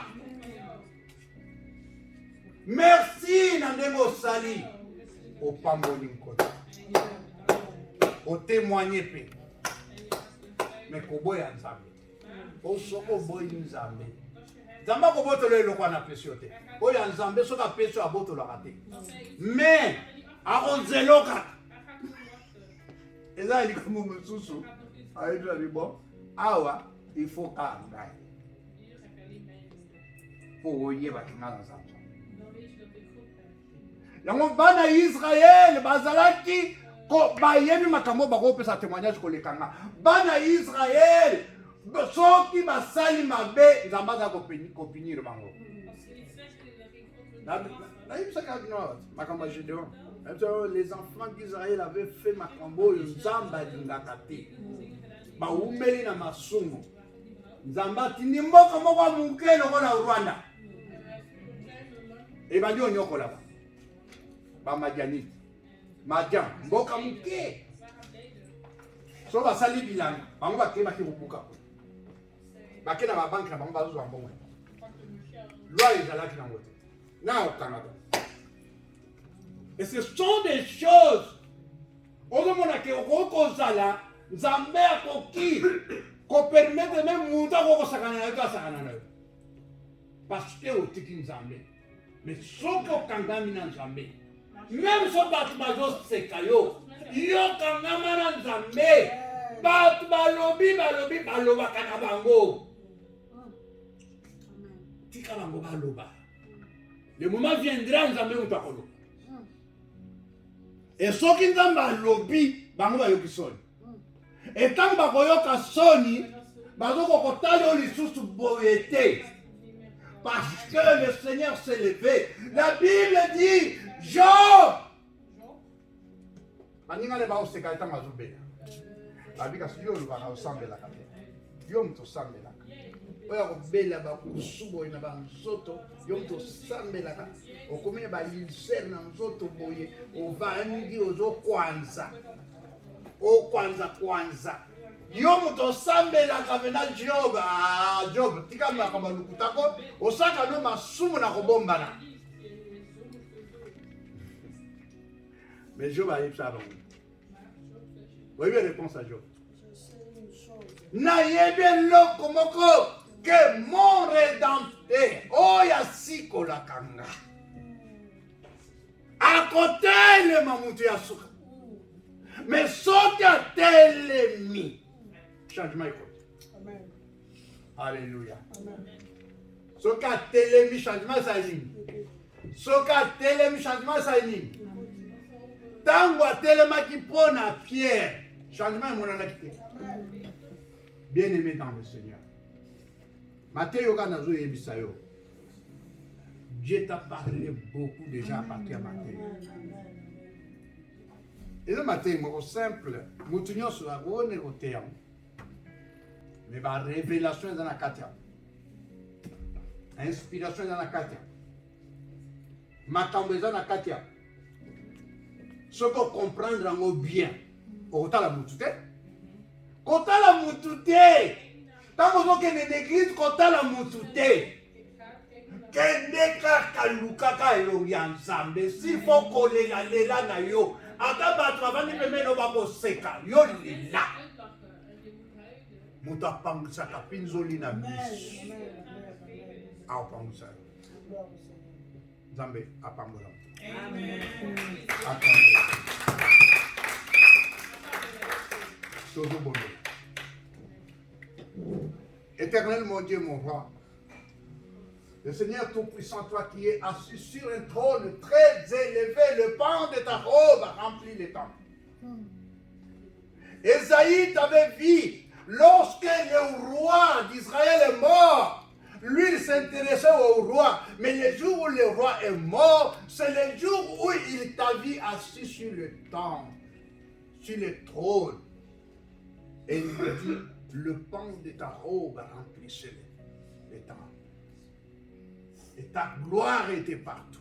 Merci Nandemo Sali. Au pamboli nkota. Au témoigner pe. Mais koboya nzambe. O soko boy nzambe. Nzamba ko botolo eloko na pesiote. Oya nzambe soka pesio abotolo raté. Mais arozeloka. Eza likomo mususu. Aïdra libo. Awa il faut kanga. Pour oyeba kinga nzambe. Yango bana Israël bazalaki ko bayemi makambo bako pesa témoignage ko lekanga. Bana Israël soki basali mabe nzamba za ko punir bango. Les enfants d'Israël avaient fait makambo nzamba lingaka te. Ba umeli na masumu. Nzamba tindi mboka moko muke lokola Rwanda. Et ba ndio nyoko là. Ba Madianite. Madian mboka muke. So ba sali bilanga, bango ba kema ki bubuka. Ba kena ba banque na bango ba zo mbongo. Loi ezalaki na ngote. Na au Canada. Et ce sont des choses. Ozomona ke okozala nzambe akoki ko permettre même muta ko sakana na ka sakana na. Parce que otiki nzambe. Mais soko kangami na nzambe. Même so batu bazo sekayo. Yo kangama na nzambe. Batu balobi baloba kana bango. Tika bango baloba. Le moment viendra nzambe utakolo. Et soki nzamba lobi bango bayoki soni. Et tant bakoyoka soni bazoko kotala lisusu boyete. Parce que le Seigneur s'est levé. La Bible dit Job. Aninga le bao seka etanga zubela. Abika siyo lubana osambela kate. Yo mto sambela. Oya kobela ba kusubo ina ba nzoto, yo mto sambela kate. Okomenya ba ulcer na nzoto boye, ovandi ozo kwanza. O kwanza. Yo mto sambela kavena Job, Job tika makamba lukutako, osaka no masumu na kobombana. Mais Job a eu ça. Voyez la réponse à Job. Naïebe loko moko que mon rédempteur, oh yasiko la kanga. À côté le mamouti yasuka. Mais saute à telemi. Changement est quoi? Amen. Alléluia. Saute à telemi, changement ça y est. Saute à telemi, changement ça y est. Tango a tellement qui prend à Pierre. Changement est mon activité. Bien-aimé dans le Seigneur. Matthieu Kanazo et Bisayo. Dieu t'a parlé beaucoup déjà à partir de Matthieu. Et le matin, c'est simple. Nous tenons sur la bonne au terme. Mais la révélation est dans la 4e. Inspiration est dans la 4e. makambo eza na kati ya soki okomprendre yango bien okotala mutu te kotala mutu te ntango ozokende na eglise kotala mutu te kende kaka lukaka elongi ya nzambe sifo kolelalela na yo ata bato bavandi pembeni bakoseka yo lela moto apangisaka mpinzoli na biso aopangisa nzambe apangola Éternel mon Dieu, mon roi, le Seigneur Tout-Puissant, toi qui es assis sur un trône très élevé, le pan de ta robe a rempli les temps. Ésaïe t'avait vu lorsque le roi d'Israël est mort. Lui, il s'intéressait au roi. Mais le jour où le roi est mort, c'est le jour où il t'a vu assis sur le temple, sur le trône. Et il me dit, le pan de ta robe remplissait les temps. Et ta gloire était partout.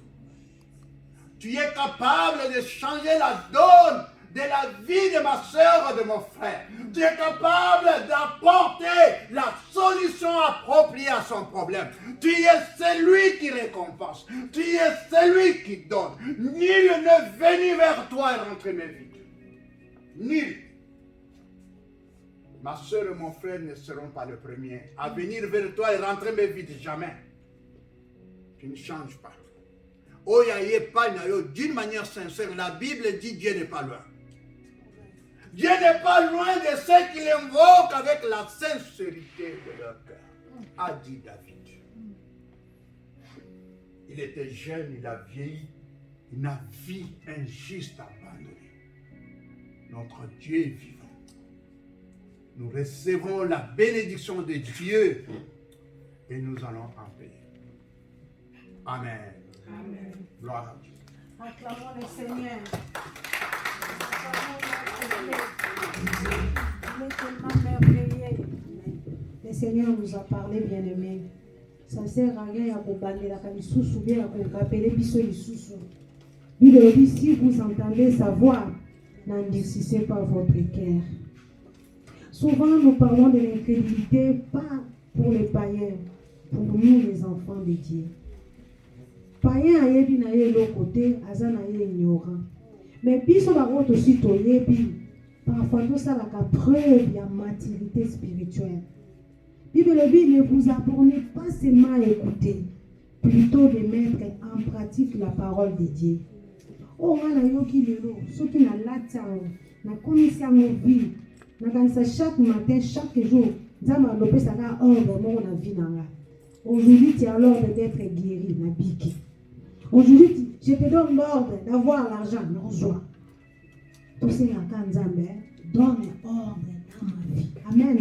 Tu es capable de changer la donne de la vie de ma soeur et de mon frère. Tu es capable d'apporter la solution appropriée à son problème. Tu es celui qui récompense. Tu es celui qui donne. Nul ne venir vers toi et rentrer mes vies. Nul. Ma soeur et mon frère ne seront pas les premiers à venir vers toi et rentrer mes vies. Jamais. Tu ne changes pas. D'une manière sincère, la Bible dit Dieu n'est pas loin. Dieu n'est pas loin de ceux qui l'invoquent avec la sincérité de leur cœur, a dit David. Il était jeune, il a vieilli, il n'a vu un juste abandonné. Notre Dieu est vivant. Nous recevons la bénédiction de Dieu et nous allons en paix. Amen. Amen. Gloire à Dieu. Acclamons le Seigneur. Il est tellement merveilleux. Le Seigneur nous a parlé, bien-aimés. Ça sert à rien à combattre la camisou bien à rappeler biso lisusu. Bible dit si vous entendez sa voix, n'endurcissez pas votre cœur. Souvent nous parlons de l'incrédulité pas pour les païens, pour nous les enfants de Dieu. Païen ayebi na ye l'autre côté, aza na ye ignorant. Mais biso bango aussi toyebi, parfois tout ça la preuve ya maturité spirituelle. Bible ne vous apprenez pas seulement à écouter, plutôt de mettre en pratique la parole de Dieu. Oh ngana yoki lelo, soki na latango, na komisi yango vie, na kanisa chaque matin, chaque jour, nzamba lopesa ka ordre moko na vie nanga. Aujourd'hui tu as l'ordre d'être guéri na biki. Aujourd'hui, je te donne l'ordre d'avoir l'argent, non joie. Tout c'est la Kanzambe, donne ordre dans ma vie. Amen.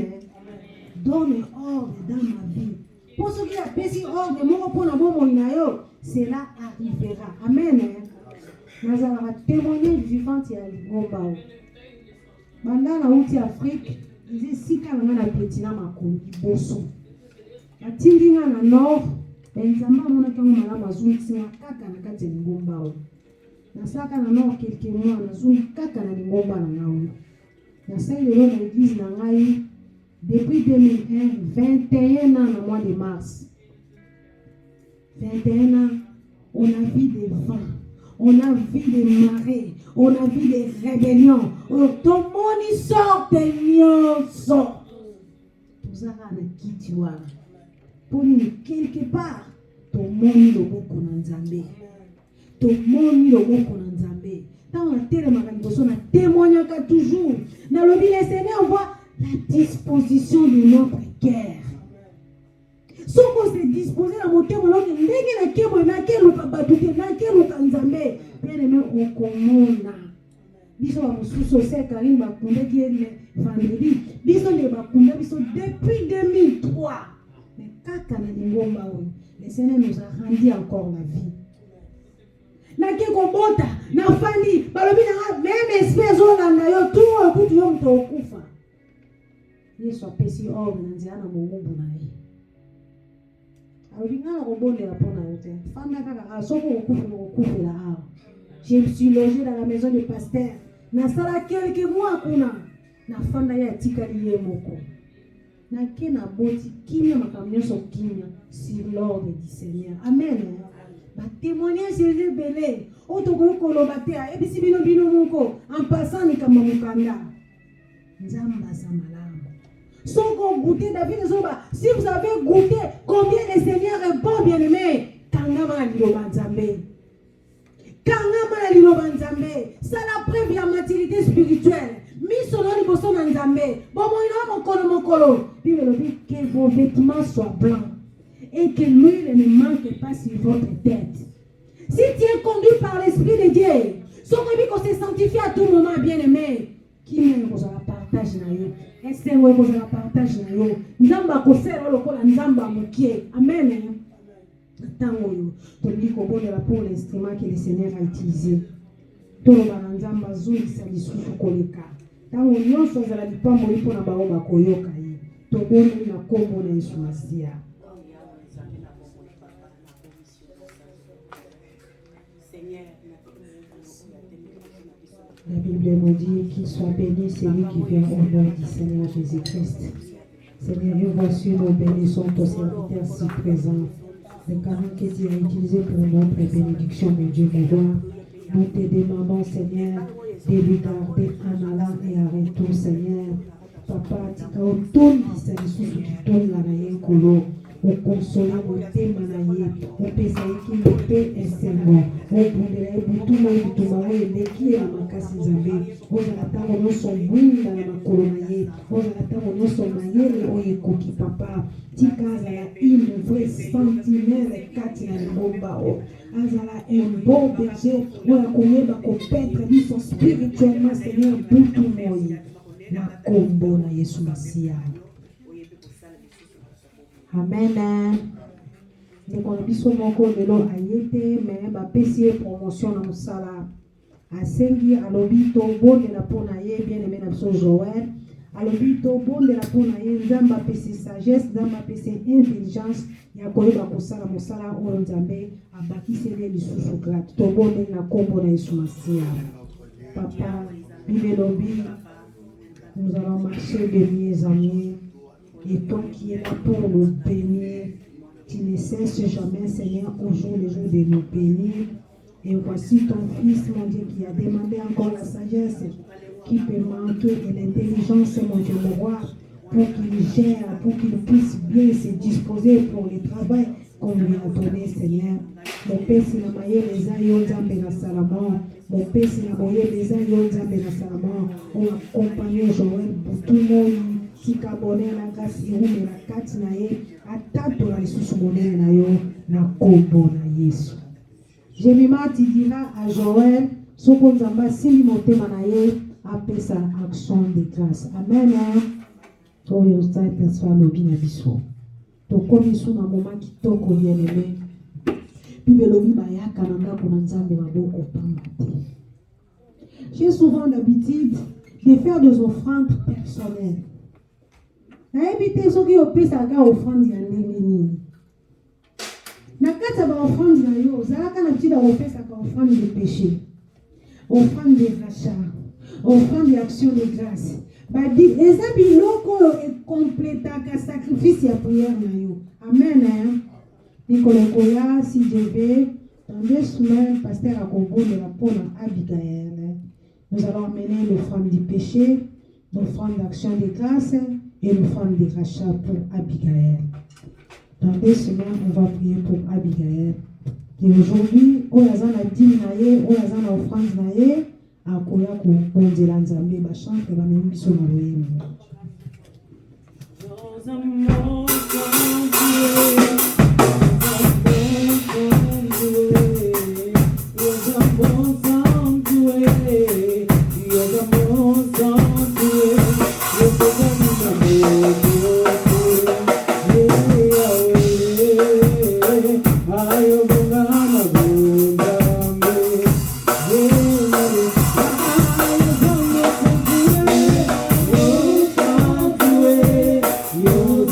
Donne ordre dans ma vie. Pour ceux qui ont péché ordre, mon pour la bon cela arrivera. Amen. Nous allons témoigner du vivant qui a l'Igombao. Pendant la route Afrique, ils disent si quand on a petit na makoni, bosso. La tindinga na nord. Benzama mona kango malama azungisi kaka na kati ya ngomba o. Nasaka na nord quelques mois na zungi kaka na ngomba na ngao. Nasai lelo na église na ngai depuis 2001, 21 ans na mois de mars. 21 ans, on a vu des vents, on a vu des marées, on a vu des rébellions. Ton monde y sort des nyonso. Tuzaka na kitiwa. Pour quelque part, ton monde le boko na nzambe. Ton monde le boko na nzambe. Dans la terre makangoso na témoignaka toujours. Dans le bien Seigneur, on voit la disposition de notre cœur. Si on se dispose à monter mon langue, ndenge na kemo na kelo kabatuke na kelo kanzambe. Bien aimé on komona. Biso ba mususu se karimba kunde kiele vendredi. Biso ne ba kunde biso depuis 2003. Mais kaka na lingomba oyo, le Seigneur nous a rendu encore la vie. Na kiko bota, na fani, balobi na même espèce olanda yo tout okutu yo mto okufa. Yesu apesi ordre na nzela na mongombo na ye. Je me suis logé dans la maison du pasteur. Nasala quelques mois kuna. Na fanda ya tikali ye moko. Na kena boti kimia makamyo so kimia sur l'ordre du Seigneur. Amen. Ba témoignage je belé. Otoko koloba te a ebisi bino bino moko en passant ni kama mukanda. Nzamba za malamu. Soko goûter David zoba. Si vous avez goûté combien le Seigneur est bon bien-aimé. Kangama liloba nzambe. Kangama liloba nzambe. C'est la preuve ya maturité spirituelle. Misonori boson nzambe. Bomo ina mokolo. Bible dit que vos vêtements soient blancs et que l'huile ne manque pas sur votre tête. Si tu es conduit par l'Esprit de Dieu, ce qu'on se sanctifie à tout moment, bien-aimé, qui mène vous à la partage na yo. Est-ce que vous à la partage na yo? Nzamba ko sera lokola nzamba mokie. Amen. Tango yo. To li ko bonela pour l'instrument que le Seigneur a utilisé. To lo bana nzamba zuri sa lisusu koleka. Tango nyonso za la lipambo lipo na baoba koyoka ye. To bonela na kombo na Yesu Masia. La Bible nous dit qu'il soit béni celui qui vient au nom du Seigneur Jésus-Christ. Seigneur, nous voici, nous bénissons ton serviteur si présent. Le canon que tu as utilisé pour notre bénédiction, mon Dieu, mon roi. Nous te demandons, Seigneur, de lui garder en allant et en retour, Seigneur. Papa, tu as automne du Seigneur, tu tournes la naïe colo. O consola o tema na ye o pesa iki no pe esemo o bundela e butuma e butuma o eleki ya makasi nzambe o zalatango nyonso mwinda na makolo na ye o zalatango nyonso mayele o ekoki papa tika azala une vraie sentinelle kati na lingomba o azala un bon berger oyo akoyeba kopetre biso spirituellement Seigneur butu moi na kombo na Yesu Masia. Amen. Nous connaissons moko lelo ayete mais ba pesi promotion na musala. Asengi alobito bonde la pona ye bien aimé na so Joël. Alobito bonde la pona ye nzamba pesi sagesse, nzamba pesi intelligence ya koyeba kusala musala o nzambe abakisele lisusu grâce. To bonde na kombo na Yesu Masia. Papa, bibelobi nous allons marcher de mieux en mieux. Et toi qui es là pour nous bénir, tu ne cesses jamais, Seigneur, au jour le jour de nous bénir. Et voici ton Fils, mon Dieu, qui a demandé encore la sagesse qui peut manquer et l'intelligence, mon Dieu, mon roi, pour qu'il gère, pour qu'il puisse bien se disposer pour le travail qu'on lui a donné, Seigneur. Mon Père, si la maille les aïeux d'Ambé na Salamon, mon Père, si la maille les aïeux d'Ambé na Salamon, on accompagne Joël Boutoumoi. Tika bonne na grâce irume na kati na ye atatu na lisusu monene na yo na kombo na Yesu. Jemima ti dira à Joël soko nzamba sili motema na ye apesa action de grâce. Amen. Oyo start transfer lobi na biso. To komi su na moma kitoko bien aimé. Bible lobi bayaka na ndako na Nzambe maboko pamba te. J'ai souvent l'habitude de faire des offrandes personnelles. Na ebite soki opesaka offrande ya ndenge nini. Na kati ya ba offrande na yo ozalaka na tina opesaka offrande de péché, offrande de rachat, offrande d'action de grâce. Badi eza biloko ekompletaka sacrifice ya prière na yo. Amen. Nikolokoya si je vais dans 2 semaines pasteur à Congo de la Pona Abigail. Nous allons amener l'offrande du péché, l'offrande d'action de grâce et l'offrande de rachat pour Abigail. Dans 2 semaines, on va prier pour Abigail. Et aujourd'hui, oyazana dîme naye, oyazana offrande naye, akoya ko bondela nzambe ba chante ba même biso na loyemo. Yo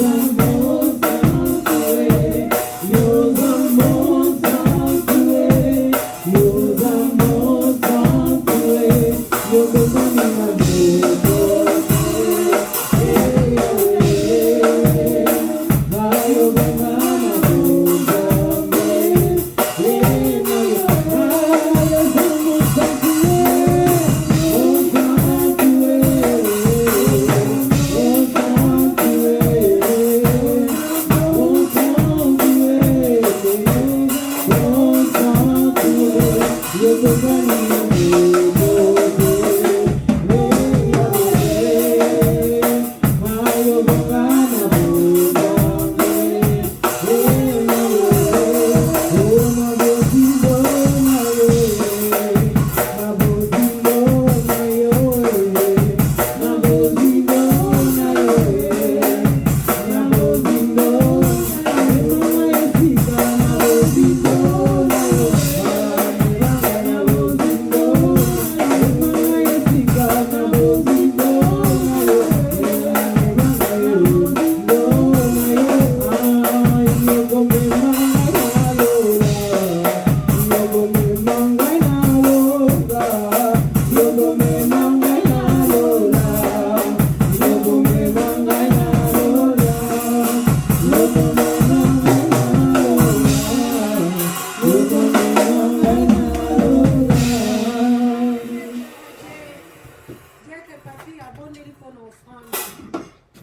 Dia que papi abondeli mpona offrande.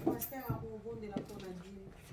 Pasteur akobondela mpona Dieu.